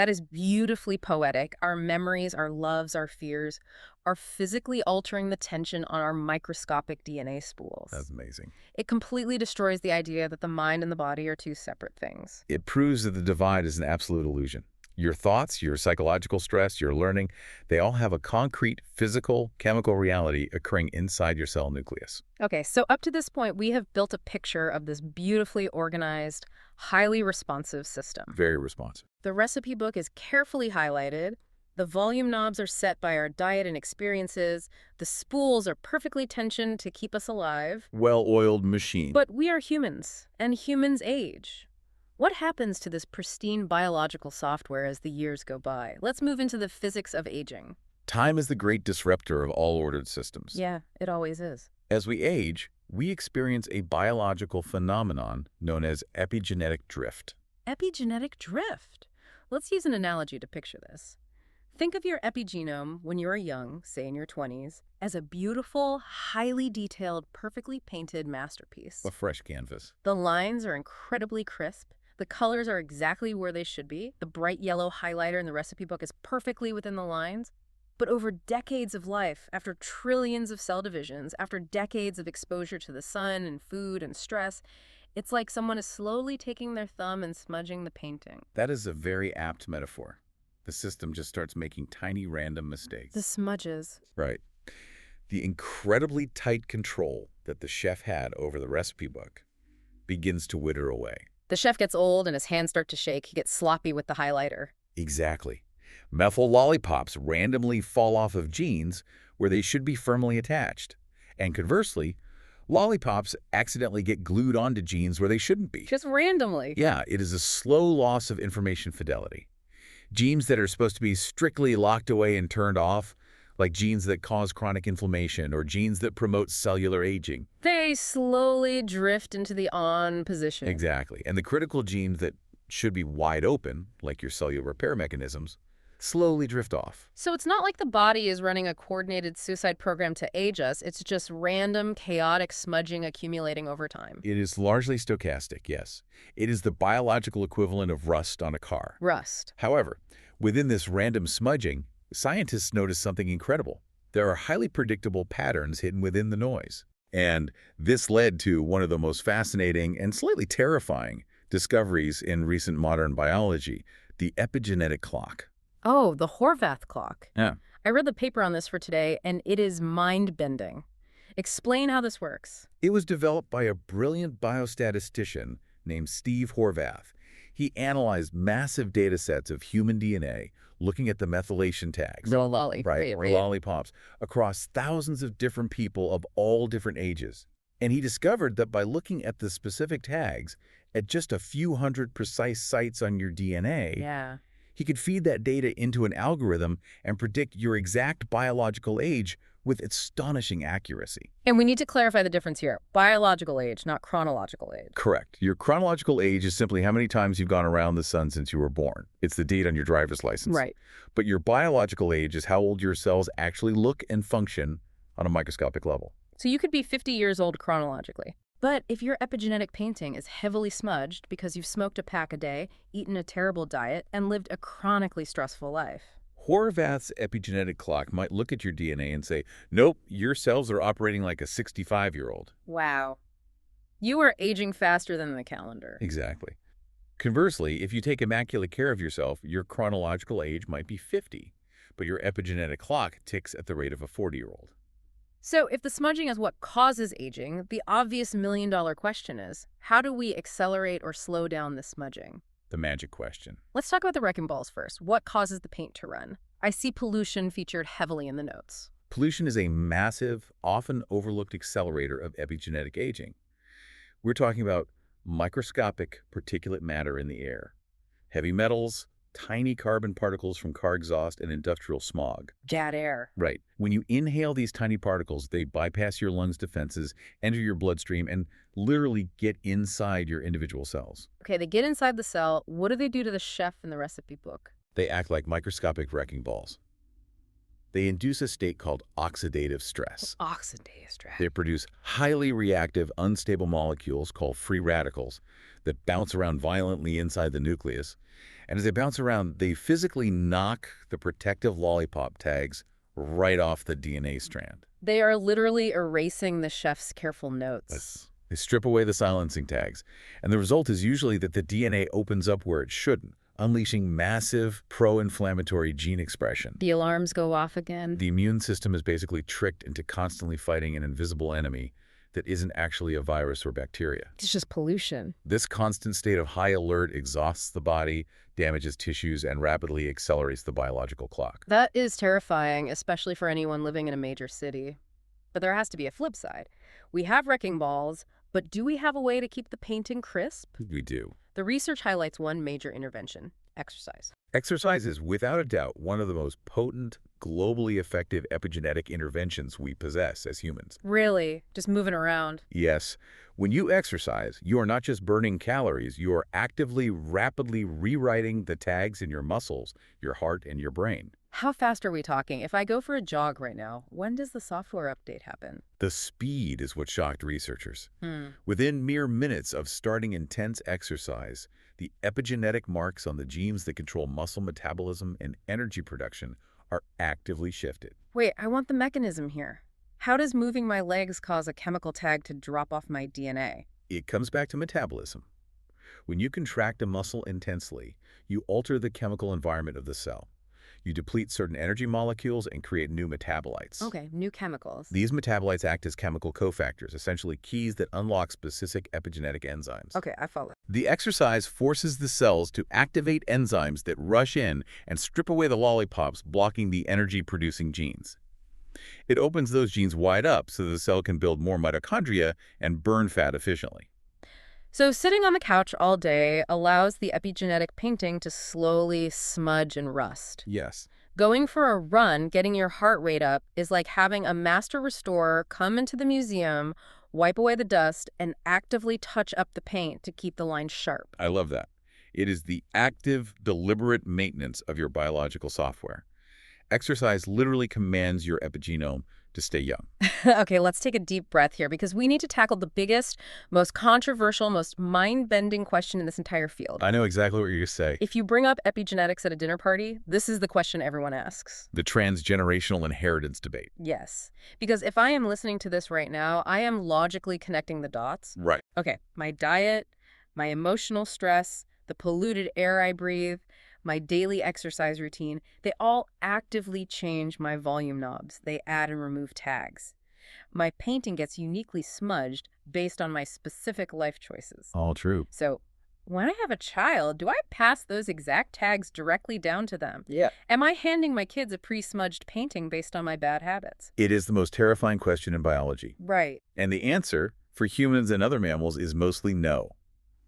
Speaker 1: is beautifully poetic. Our memories, our loves, our fears are physically altering the tension on our microscopic DNA spools.
Speaker 2: That's amazing.
Speaker 1: It completely destroys the idea that the mind and the body are two separate things.
Speaker 2: It proves that the divide is an absolute illusion. Your thoughts, your psychological stress, your learning, they all have a concrete, physical, chemical reality occurring inside your cell nucleus.
Speaker 1: Okay, so up to this point, we have built a picture of this beautifully organized, highly responsive system.
Speaker 2: Very responsive.
Speaker 1: The recipe book is carefully highlighted. The volume knobs are set by our diet and experiences. The spools are perfectly tensioned to keep us alive.
Speaker 2: Well-oiled machine.
Speaker 1: But we are humans, and humans age. What happens to this pristine biological software as the years go by? Let's move into the physics of aging.
Speaker 2: Time is the great disruptor of all ordered systems.
Speaker 1: Yeah, it always is.
Speaker 2: As we age, we experience a biological phenomenon known as epigenetic drift.
Speaker 1: Epigenetic drift. Let's use an analogy to picture this. Think of your epigenome when you are young, say in your 20s, as a beautiful, highly detailed, perfectly painted masterpiece.
Speaker 2: A fresh canvas.
Speaker 1: The lines are incredibly crisp. The colors are exactly where they should be. The bright yellow highlighter in the recipe book is perfectly within the lines. But over decades of life, after trillions of cell divisions, after decades of exposure to the sun and food and stress, it's like someone is slowly taking their thumb and smudging the painting.
Speaker 2: That is a very apt metaphor. The system just starts making tiny random mistakes.
Speaker 1: The smudges.
Speaker 2: Right. The incredibly tight control that the chef had over the recipe book begins to wither away.
Speaker 1: The chef gets old and his hands start to shake. He gets sloppy with the highlighter.
Speaker 2: Exactly. Methyl lollipops randomly fall off of genes where they should be firmly attached. And conversely, lollipops accidentally get glued onto genes where they shouldn't be.
Speaker 1: Just randomly.
Speaker 2: Yeah, it is a slow loss of information fidelity. Genes that are supposed to be strictly locked away and turned off, like genes that cause chronic inflammation or genes that promote cellular aging.
Speaker 1: They slowly drift into the on position.
Speaker 2: Exactly. And the critical genes that should be wide open, like your cellular repair mechanisms, slowly drift off.
Speaker 1: So it's not like the body is running a coordinated suicide program to age us. It's just random, chaotic smudging accumulating over time.
Speaker 2: It is largely stochastic, yes. It is the biological equivalent of rust on a car.
Speaker 1: Rust.
Speaker 2: However, within this random smudging, scientists notice something incredible. There are highly predictable patterns hidden within the noise. And this led to one of the most fascinating and slightly terrifying discoveries in recent modern biology, the epigenetic clock.
Speaker 1: Oh, the Horvath clock.
Speaker 2: Yeah.
Speaker 1: I read the paper on this for today, and it is mind-bending. Explain how this works.
Speaker 2: It was developed by a brilliant biostatistician named Steve Horvath. He analyzed massive data sets of human DNA, looking at the methylation tags, or lollipops, across thousands of different people of all different ages. And he discovered that by looking at the specific tags at just a few hundred precise sites on your DNA, he could feed that data into an algorithm and predict your exact biological age with astonishing accuracy.
Speaker 1: And we need to clarify the difference here. Biological age, not chronological age.
Speaker 2: Correct. Your chronological age is simply how many times you've gone around the sun since you were born. It's the date on your driver's license.
Speaker 1: Right.
Speaker 2: But your biological age is how old your cells actually look and function on a microscopic level.
Speaker 1: So you could be 50 years old chronologically. But if your epigenetic painting is heavily smudged because you've smoked a pack a day, eaten a terrible diet, and lived a chronically stressful life.
Speaker 2: Horvath's epigenetic clock might look at your DNA and say, nope, your cells are operating like a 65-year-old.
Speaker 1: Wow. You are aging faster than the calendar.
Speaker 2: Exactly. Conversely, if you take immaculate care of yourself, your chronological age might be 50, but your epigenetic clock ticks at the rate of a 40-year-old.
Speaker 1: So if the smudging is what causes aging, the obvious million-dollar question is, how do we accelerate or slow down the smudging?
Speaker 2: The magic question.
Speaker 1: Let's talk about the wrecking balls first. What causes the paint to run? I see pollution featured heavily in the notes.
Speaker 2: Pollution is a massive, often overlooked accelerator of epigenetic aging. We're talking about microscopic particulate matter in the air, heavy metals, tiny carbon particles from car exhaust, and industrial smog.
Speaker 1: Bad air.
Speaker 2: Right. When you inhale these tiny particles, they bypass your lungs' defenses, enter your bloodstream, and literally get inside your individual cells.
Speaker 1: Okay, they get inside the cell. What do they do to the chef in the recipe book?
Speaker 2: They act like microscopic wrecking balls. They induce a state called oxidative stress.
Speaker 1: Oxidative stress.
Speaker 2: They produce highly reactive, unstable molecules called free radicals that bounce around violently inside the nucleus. And as they bounce around, they physically knock the protective lollipop tags right off the DNA strand.
Speaker 1: They are literally erasing the chef's careful notes.
Speaker 2: They strip away the silencing tags. And the result is usually that the DNA opens up where it shouldn't, unleashing massive pro-inflammatory gene expression.
Speaker 1: The alarms go off again.
Speaker 2: The immune system is basically tricked into constantly fighting an invisible enemy that isn't actually a virus or bacteria.
Speaker 1: It's just pollution.
Speaker 2: This constant state of high alert exhausts the body, damages tissues, and rapidly accelerates the biological clock.
Speaker 1: That is terrifying, especially for anyone living in a major city. But there has to be a flip side. We have wrecking balls, but do we have a way to keep the painting crisp?
Speaker 2: We do.
Speaker 1: The research highlights one major intervention: exercise.
Speaker 2: Exercise is without a doubt one of the most potent, globally effective epigenetic interventions we possess as humans.
Speaker 1: Really? Just moving around.
Speaker 2: Yes, when you exercise, you are not just burning calories, you are actively, rapidly rewriting the tags in your muscles, your heart, and your brain.
Speaker 1: How fast are we talking? If I go for a jog right now, when does the software update happen?
Speaker 2: The speed is what shocked researchers.
Speaker 1: Hmm.
Speaker 2: Within mere minutes of starting intense exercise, the epigenetic marks on the genes that control muscle metabolism and energy production are actively shifted.
Speaker 1: Wait, I want the mechanism here. How does moving my legs cause a chemical tag to drop off my DNA?
Speaker 2: It comes back to metabolism. When you contract a muscle intensely, you alter the chemical environment of the cell. You deplete certain energy molecules and create new metabolites.
Speaker 1: Okay, new chemicals.
Speaker 2: These metabolites act as chemical cofactors, essentially keys that unlock specific epigenetic enzymes.
Speaker 1: Okay, I follow.
Speaker 2: The exercise forces the cells to activate enzymes that rush in and strip away the lollipops, blocking the energy-producing genes. It opens those genes wide up so the cell can build more mitochondria and burn fat efficiently.
Speaker 1: So sitting on the couch all day allows the epigenetic painting to slowly smudge and rust.
Speaker 2: Yes.
Speaker 1: Going for a run, getting your heart rate up, is like having a master restorer come into the museum, wipe away the dust, and actively touch up the paint to keep the lines sharp.
Speaker 2: I love that. It is the active, deliberate maintenance of your biological software. Exercise literally commands your epigenome to stay young.
Speaker 1: Okay, let's take a deep breath here because we need to tackle the biggest, most controversial, most mind-bending question in this entire field.
Speaker 2: I know exactly what you're going to say.
Speaker 1: If you bring up epigenetics at a dinner party, this is the question everyone asks.
Speaker 2: The transgenerational inheritance debate.
Speaker 1: Yes, because if I am listening to this right now, I am logically connecting the dots.
Speaker 2: Right.
Speaker 1: Okay, my diet, my emotional stress, the polluted air I breathe, my daily exercise routine, they all actively change my volume knobs. They add and remove tags. My painting gets uniquely smudged based on my specific life choices.
Speaker 2: All true.
Speaker 1: So when I have a child, do I pass those exact tags directly down to them?
Speaker 2: Yeah.
Speaker 1: Am I handing my kids a pre-smudged painting based on my bad habits?
Speaker 2: It is the most terrifying question in biology.
Speaker 1: Right.
Speaker 2: And the answer for humans and other mammals is mostly no.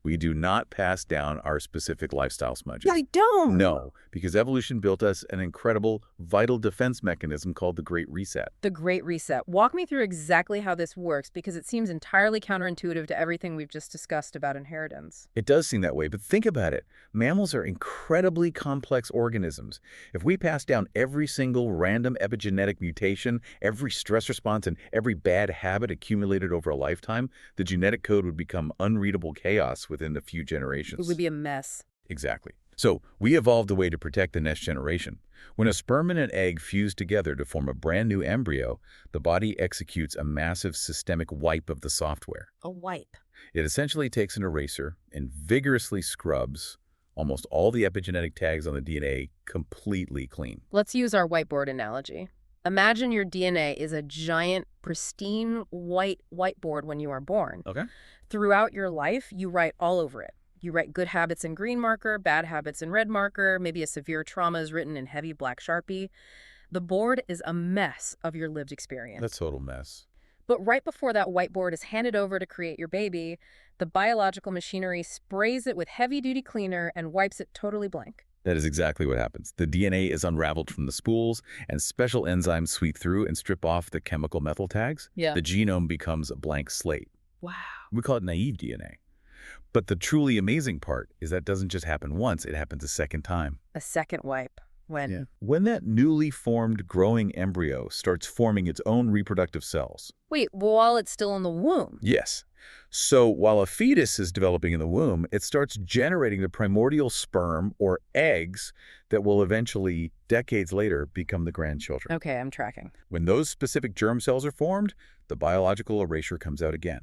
Speaker 2: We do not pass down our specific lifestyle smudges.
Speaker 1: I don't.
Speaker 2: No, because evolution built us an incredible, vital defense mechanism called the Great Reset.
Speaker 1: The Great Reset. Walk me through exactly how this works because it seems entirely counterintuitive to everything we've just discussed about inheritance.
Speaker 2: It does seem that way, but think about it. Mammals are incredibly complex organisms. If we pass down every single random epigenetic mutation, every stress response, and every bad habit accumulated over a lifetime, the genetic code would become unreadable chaos within a few generations.
Speaker 1: It would be a mess.
Speaker 2: Exactly. So we evolved a way to protect the next generation. When a sperm and an egg fuse together to form a brand new embryo, the body executes a massive systemic wipe of the software.
Speaker 1: A wipe.
Speaker 2: It essentially takes an eraser and vigorously scrubs almost all the epigenetic tags on the DNA completely clean.
Speaker 1: Let's use our whiteboard analogy. Imagine your DNA is a giant, pristine white whiteboard when you are born.
Speaker 2: Okay.
Speaker 1: Throughout your life, you write all over it. You write good habits in green marker, bad habits in red marker, maybe a severe trauma is written in heavy black Sharpie. The board is a mess of your lived experience.
Speaker 2: That's a total mess.
Speaker 1: But right before that whiteboard is handed over to create your baby, the biological machinery sprays it with heavy-duty cleaner and wipes it totally blank.
Speaker 2: That is exactly what happens. The DNA is unraveled from the spools, and special enzymes sweep through and strip off the chemical methyl tags.
Speaker 1: Yeah.
Speaker 2: The genome becomes a blank slate.
Speaker 1: Wow.
Speaker 2: We call it naive DNA. But the truly amazing part is that doesn't just happen once, it happens a second time.
Speaker 1: A second wipe. When?
Speaker 2: Yeah. When that newly formed growing embryo starts forming its own reproductive cells.
Speaker 1: Wait, while it's still in the womb?
Speaker 2: Yes. So while a fetus is developing in the womb, it starts generating the primordial sperm or eggs that will eventually, decades later, become the grandchildren.
Speaker 1: Okay, I'm tracking.
Speaker 2: When those specific germ cells are formed, the biological erasure comes out again.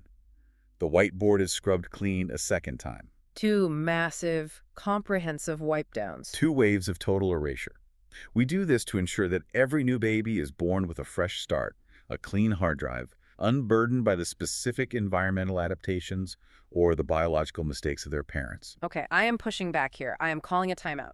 Speaker 2: The whiteboard is scrubbed clean a second time.
Speaker 1: 2 massive, comprehensive wipe downs.
Speaker 2: 2 waves of total erasure. We do this to ensure that every new baby is born with a fresh start, a clean hard drive, unburdened by the specific environmental adaptations or the biological mistakes of their parents.
Speaker 1: Okay, I am pushing back here. I am calling a timeout.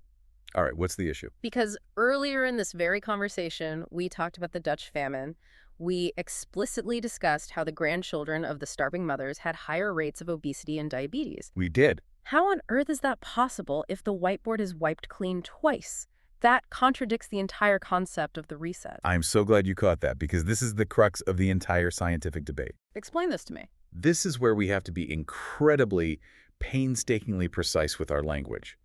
Speaker 2: All right, what's the issue?
Speaker 1: Because earlier in this very conversation, we talked about the Dutch famine. We explicitly discussed how the grandchildren of the starving mothers had higher rates of obesity and diabetes.
Speaker 2: We did.
Speaker 1: How on earth is that possible if the whiteboard is wiped clean twice? That contradicts the entire concept of the reset.
Speaker 2: I'm so glad you caught that because this is the crux of the entire scientific debate.
Speaker 1: Explain this to me.
Speaker 2: This is where we have to be incredibly, painstakingly precise with our language.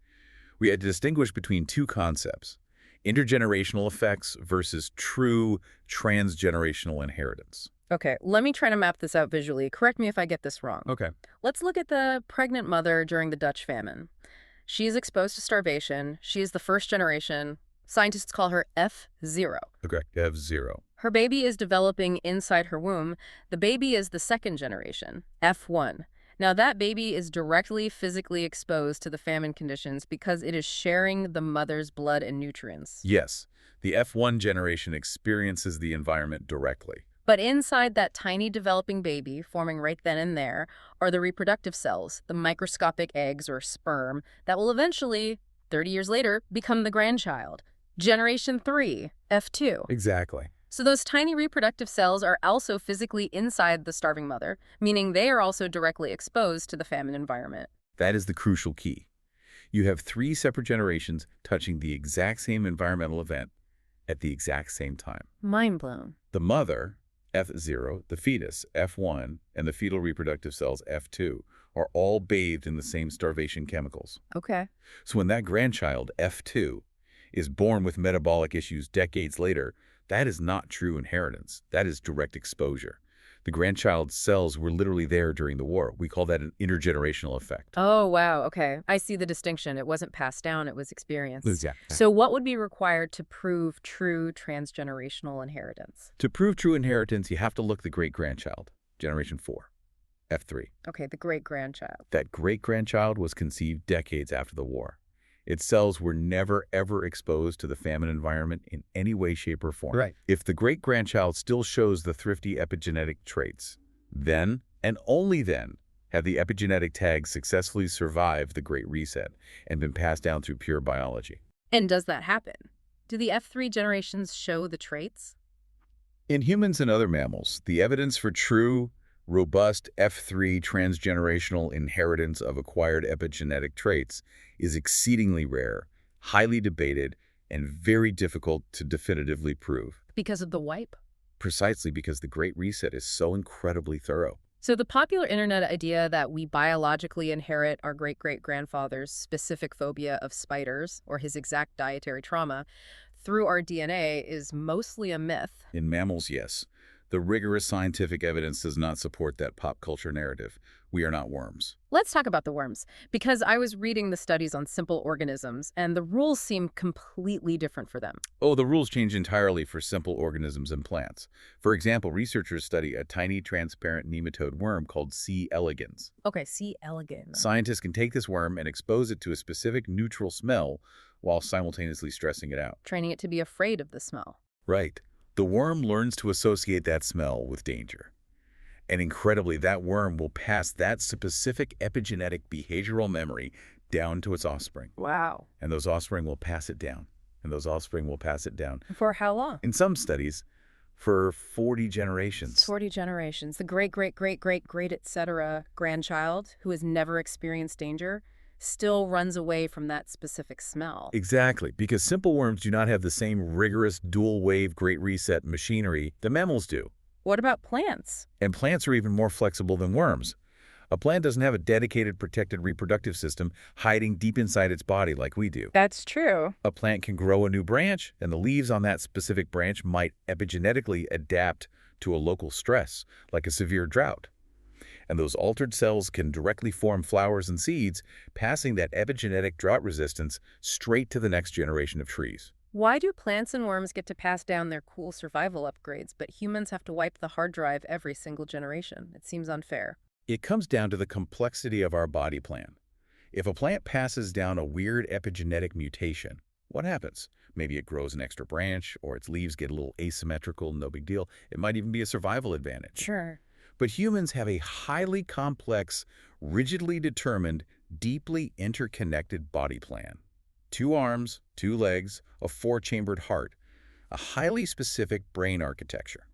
Speaker 2: We had to distinguish between two concepts, intergenerational effects versus true transgenerational inheritance.
Speaker 1: Okay, let me try to map this out visually. Correct me if I get this wrong.
Speaker 2: Okay.
Speaker 1: Let's look at the pregnant mother during the Dutch famine. She is exposed to starvation. She is the first generation. Scientists call her F0.
Speaker 2: Okay, F0.
Speaker 1: Her baby is developing inside her womb. The baby is the second generation, F1. Now, that baby is directly physically exposed to the famine conditions because it is sharing the mother's blood and nutrients.
Speaker 2: Yes, the F1 generation experiences the environment directly.
Speaker 1: But inside that tiny developing baby, forming right then and there, are the reproductive cells, the microscopic eggs or sperm, that will eventually, 30 years later, become the grandchild. Generation 3, F2.
Speaker 2: Exactly.
Speaker 1: So those tiny reproductive cells are also physically inside the starving mother, meaning they are also directly exposed to the famine environment.
Speaker 2: That is the crucial key. You have 3 separate generations touching the exact same environmental event at the exact same time.
Speaker 1: Mind blown.
Speaker 2: The mother, F0, the fetus, F1, and the fetal reproductive cells, F2, are all bathed in the same starvation chemicals.
Speaker 1: Okay.
Speaker 2: So when that grandchild, F2, is born with metabolic issues decades later, that is not true inheritance. That is direct exposure. The grandchild's cells were literally there during the war. We call that an intergenerational effect.
Speaker 1: Oh, wow. Okay. I see the distinction. It wasn't passed down, it was experienced.
Speaker 2: Exactly.
Speaker 1: So what would be required to prove true transgenerational inheritance?
Speaker 2: To prove true inheritance, you have to look at the great-grandchild, generation 4, F3.
Speaker 1: Okay, the great-grandchild.
Speaker 2: That great-grandchild was conceived decades after the war. Its cells were never, ever exposed to the famine environment in any way, shape, or form.
Speaker 3: Right.
Speaker 2: If the great-grandchild still shows the thrifty epigenetic traits, then, and only then, have the epigenetic tags successfully survived the Great Reset and been passed down through pure biology.
Speaker 1: And does that happen? Do the F3 generations show the traits?
Speaker 2: In humans and other mammals, the evidence for true, robust F3 transgenerational inheritance of acquired epigenetic traits is exceedingly rare, highly debated, and very difficult to definitively prove.
Speaker 1: Because of the wipe?
Speaker 2: Precisely because the Great Reset is so incredibly thorough.
Speaker 1: So the popular internet idea that we biologically inherit our great-great-grandfather's specific phobia of spiders or his exact dietary trauma through our DNA is mostly a myth.
Speaker 2: In mammals, yes. The rigorous scientific evidence does not support that pop culture narrative. We are not worms.
Speaker 1: Let's talk about the worms, because I was reading the studies on simple organisms, and the rules seem completely different for them.
Speaker 2: Oh, the rules change entirely for simple organisms and plants. For example, researchers study a tiny transparent nematode worm called C. elegans.
Speaker 1: Okay, C. elegans.
Speaker 2: Scientists can take this worm and expose it to a specific neutral smell while simultaneously stressing it out.
Speaker 1: Training it to be afraid of the smell.
Speaker 2: Right. The worm learns to associate that smell with danger. And incredibly, that worm will pass that specific epigenetic behavioral memory down to its offspring.
Speaker 1: Wow.
Speaker 2: And those offspring will pass it down. And those offspring will pass it down.
Speaker 1: For how long?
Speaker 2: In some studies, for 40 generations.
Speaker 1: 40 generations. The great-great-great-great-great, etc. grandchild who has never experienced danger still runs away from that specific smell.
Speaker 2: Exactly, because simple worms do not have the same rigorous dual-wave Great Reset machinery that mammals do.
Speaker 1: What about plants?
Speaker 2: And plants are even more flexible than worms. A plant doesn't have a dedicated protected reproductive system hiding deep inside its body like we do.
Speaker 1: That's true.
Speaker 2: A plant can grow a new branch, and the leaves on that specific branch might epigenetically adapt to a local stress, like a severe drought. And those altered cells can directly form flowers and seeds, passing that epigenetic drought resistance straight to the next generation of trees.
Speaker 1: Why do plants and worms get to pass down their cool survival upgrades, but humans have to wipe the hard drive every single generation? It seems unfair.
Speaker 2: It comes down to the complexity of our body plan. If a plant passes down a weird epigenetic mutation, what happens? Maybe it grows an extra branch, or its leaves get a little asymmetrical, no big deal. It might even be a survival advantage.
Speaker 1: Sure.
Speaker 2: But humans have a highly complex, rigidly determined, deeply interconnected body plan. 2 arms, 2 legs, a 4-chambered heart, a highly specific brain architecture.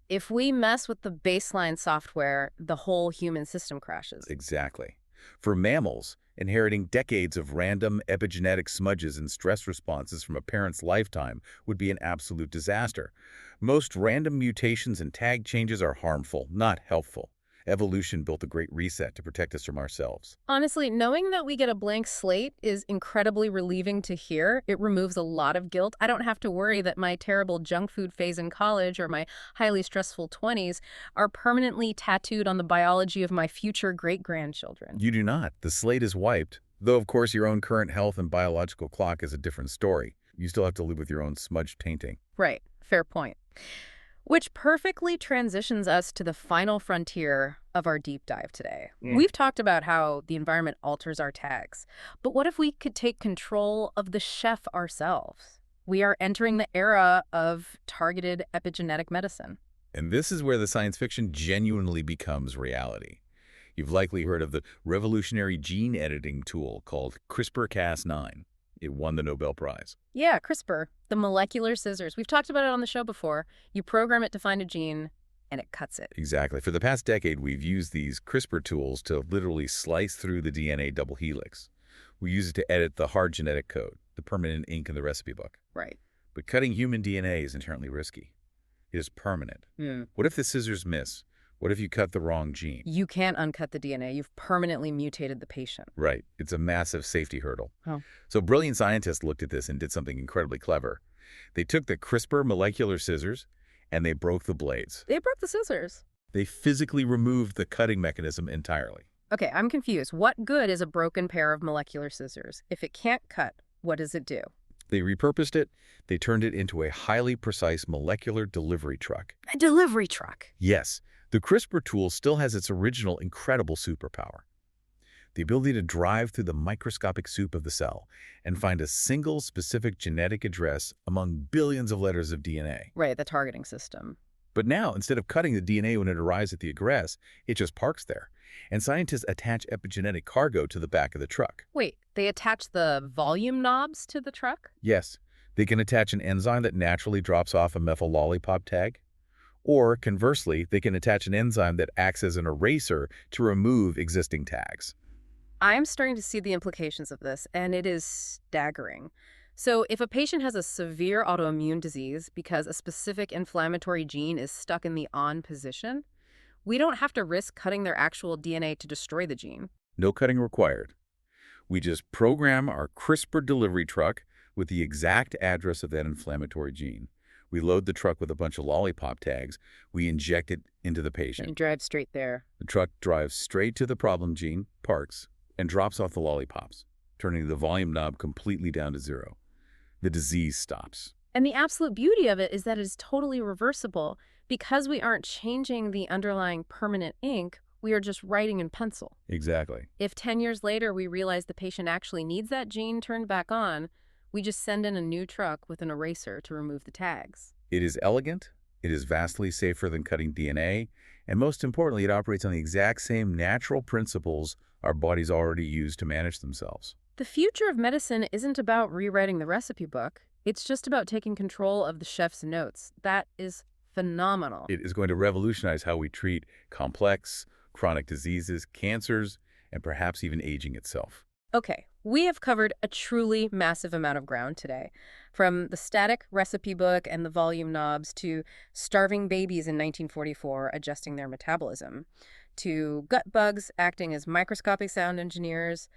Speaker 1: If we mess with the baseline software, the whole human system crashes.
Speaker 2: Exactly. For mammals, Inheriting decades of random epigenetic smudges and stress responses from a parent's lifetime would be an absolute disaster. Most random mutations and tag changes are harmful, not helpful. Evolution built a great reset to protect us from ourselves.
Speaker 1: Honestly, knowing that we get a blank slate is incredibly relieving to hear. It removes a lot of guilt. I don't have to worry that my terrible junk food phase in college or my highly stressful 20s are permanently tattooed on the biology of my future great-grandchildren.
Speaker 2: You do not. The slate is wiped. Though, of course, your own current health and biological clock is a different story. You still have to live with your own smudge tainting.
Speaker 1: Right. Fair point. Which perfectly transitions us to the final frontier of our deep dive today. We've talked about how the environment alters our tags, but what if we could take control of the chef ourselves? We are entering the era of targeted epigenetic medicine.
Speaker 2: And this is where the science fiction genuinely becomes reality. You've likely heard of the revolutionary gene editing tool called CRISPR-Cas9. It won the Nobel Prize.
Speaker 1: Yeah, CRISPR, the molecular scissors. We've talked about it on the show before. You program it to find a gene, and it cuts it.
Speaker 2: Exactly. For the past decade, we've used these CRISPR tools to literally slice through the DNA double helix. We use it to edit the hard genetic code, the permanent ink in the recipe book.
Speaker 1: Right.
Speaker 2: But cutting human DNA is inherently risky. It is permanent. What if the scissors miss? What if you cut the wrong gene?
Speaker 1: You can't uncut the DNA. You've permanently mutated the patient.
Speaker 2: Right. It's a massive safety hurdle.
Speaker 1: Oh.
Speaker 2: So brilliant scientists looked at this and did something incredibly clever. They took the CRISPR molecular scissors and they broke the blades.
Speaker 1: They broke the scissors.
Speaker 2: They physically removed the cutting mechanism entirely.
Speaker 1: Okay, I'm confused. What good is a broken pair of molecular scissors? If it can't cut, what does it do?
Speaker 2: They repurposed it. They turned it into a highly precise molecular delivery truck.
Speaker 1: A delivery truck.
Speaker 2: Yes, the CRISPR tool still has its original incredible superpower. The ability to drive through the microscopic soup of the cell and find a single specific genetic address among billions of letters of DNA.
Speaker 1: Right, the targeting system.
Speaker 2: But now, instead of cutting the DNA when it arrives at the address, it just parks there. And scientists attach epigenetic cargo to the back of the truck.
Speaker 1: Wait, they attach the volume knobs to the truck?
Speaker 2: Yes, they can attach an enzyme that naturally drops off a methyl lollipop tag. Or, conversely, they can attach an enzyme that acts as an eraser to remove existing tags.
Speaker 1: I'm starting to see the implications of this, and it is staggering. So if a patient has a severe autoimmune disease because a specific inflammatory gene is stuck in the on position, we don't have to risk cutting their actual DNA to destroy the gene.
Speaker 2: No cutting required. We just program our CRISPR delivery truck with the exact address of that inflammatory gene. We load the truck with a bunch of lollipop tags. We inject it into the patient.
Speaker 1: And drive straight there.
Speaker 2: The truck drives straight to the problem gene, parks, and drops off the lollipops, turning the volume knob completely down to zero. The disease stops.
Speaker 1: And the absolute beauty of it is that it is totally reversible. Because we aren't changing the underlying permanent ink, we are just writing in pencil.
Speaker 2: Exactly.
Speaker 1: If 10 years later we realize the patient actually needs that gene turned back on, we just send in a new truck with an eraser to remove the tags.
Speaker 2: It is elegant, it is vastly safer than cutting DNA, and most importantly, it operates on the exact same natural principles our bodies already use to manage themselves.
Speaker 1: The future of medicine isn't about rewriting the recipe book. It's just about taking control of the chef's notes. That is phenomenal.
Speaker 2: It is going to revolutionize how we treat complex, chronic diseases, cancers, and perhaps even aging itself.
Speaker 1: Okay, we have covered a truly massive amount of ground today. From the static recipe book and the volume knobs to starving babies in 1944 adjusting their metabolism, to gut bugs acting as microscopic sound engineers,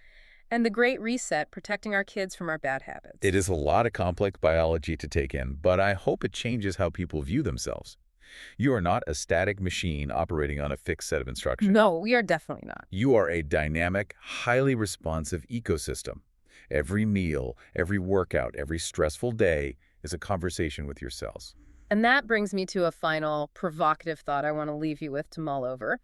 Speaker 1: and the Great Reset protecting our kids from our bad habits.
Speaker 2: It is a lot of complex biology to take in, but I hope it changes how people view themselves. You are not a static machine operating on a fixed set of instructions.
Speaker 1: No, we are definitely not.
Speaker 2: You are a dynamic, highly responsive ecosystem. Every meal, every workout, every stressful day is a conversation with your cells.
Speaker 1: And that brings me to a final provocative thought I want to leave you with to mull over.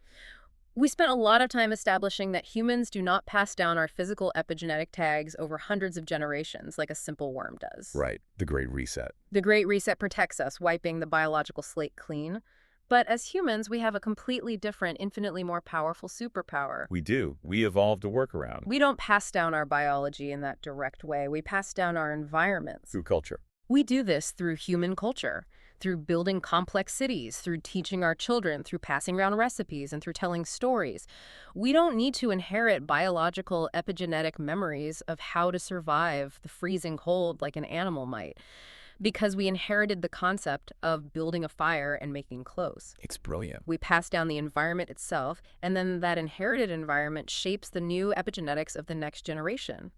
Speaker 1: We spent a lot of time establishing that humans do not pass down our physical epigenetic tags over hundreds of generations like a simple worm does.
Speaker 2: Right, the Great Reset.
Speaker 1: The Great Reset protects us, wiping the biological slate clean. But as humans, we have a completely different, infinitely more powerful superpower.
Speaker 2: We do. We evolved a workaround.
Speaker 1: We don't pass down our biology in that direct way. We pass down our environments.
Speaker 2: Through culture.
Speaker 1: We do this through human culture, through building complex cities, through teaching our children, through passing around recipes, and through telling stories. We don't need to inherit biological epigenetic memories of how to survive the freezing cold like an animal might, because we inherited the concept of building a fire and making clothes.
Speaker 2: It's brilliant.
Speaker 1: We pass down the environment itself, and then that inherited environment shapes the new epigenetics of the next generation.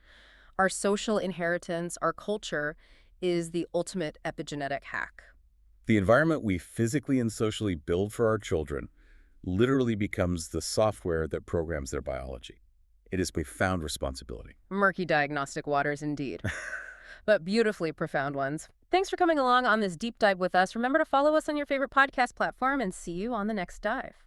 Speaker 1: Our social inheritance, our culture, is the ultimate epigenetic hack.
Speaker 2: The environment we physically and socially build for our children literally becomes the software that programs their biology. It is profound responsibility.
Speaker 1: Murky diagnostic waters indeed, but beautifully profound ones. Thanks for coming along on this deep dive with us. Remember to follow us on your favorite podcast platform and see you on the next dive.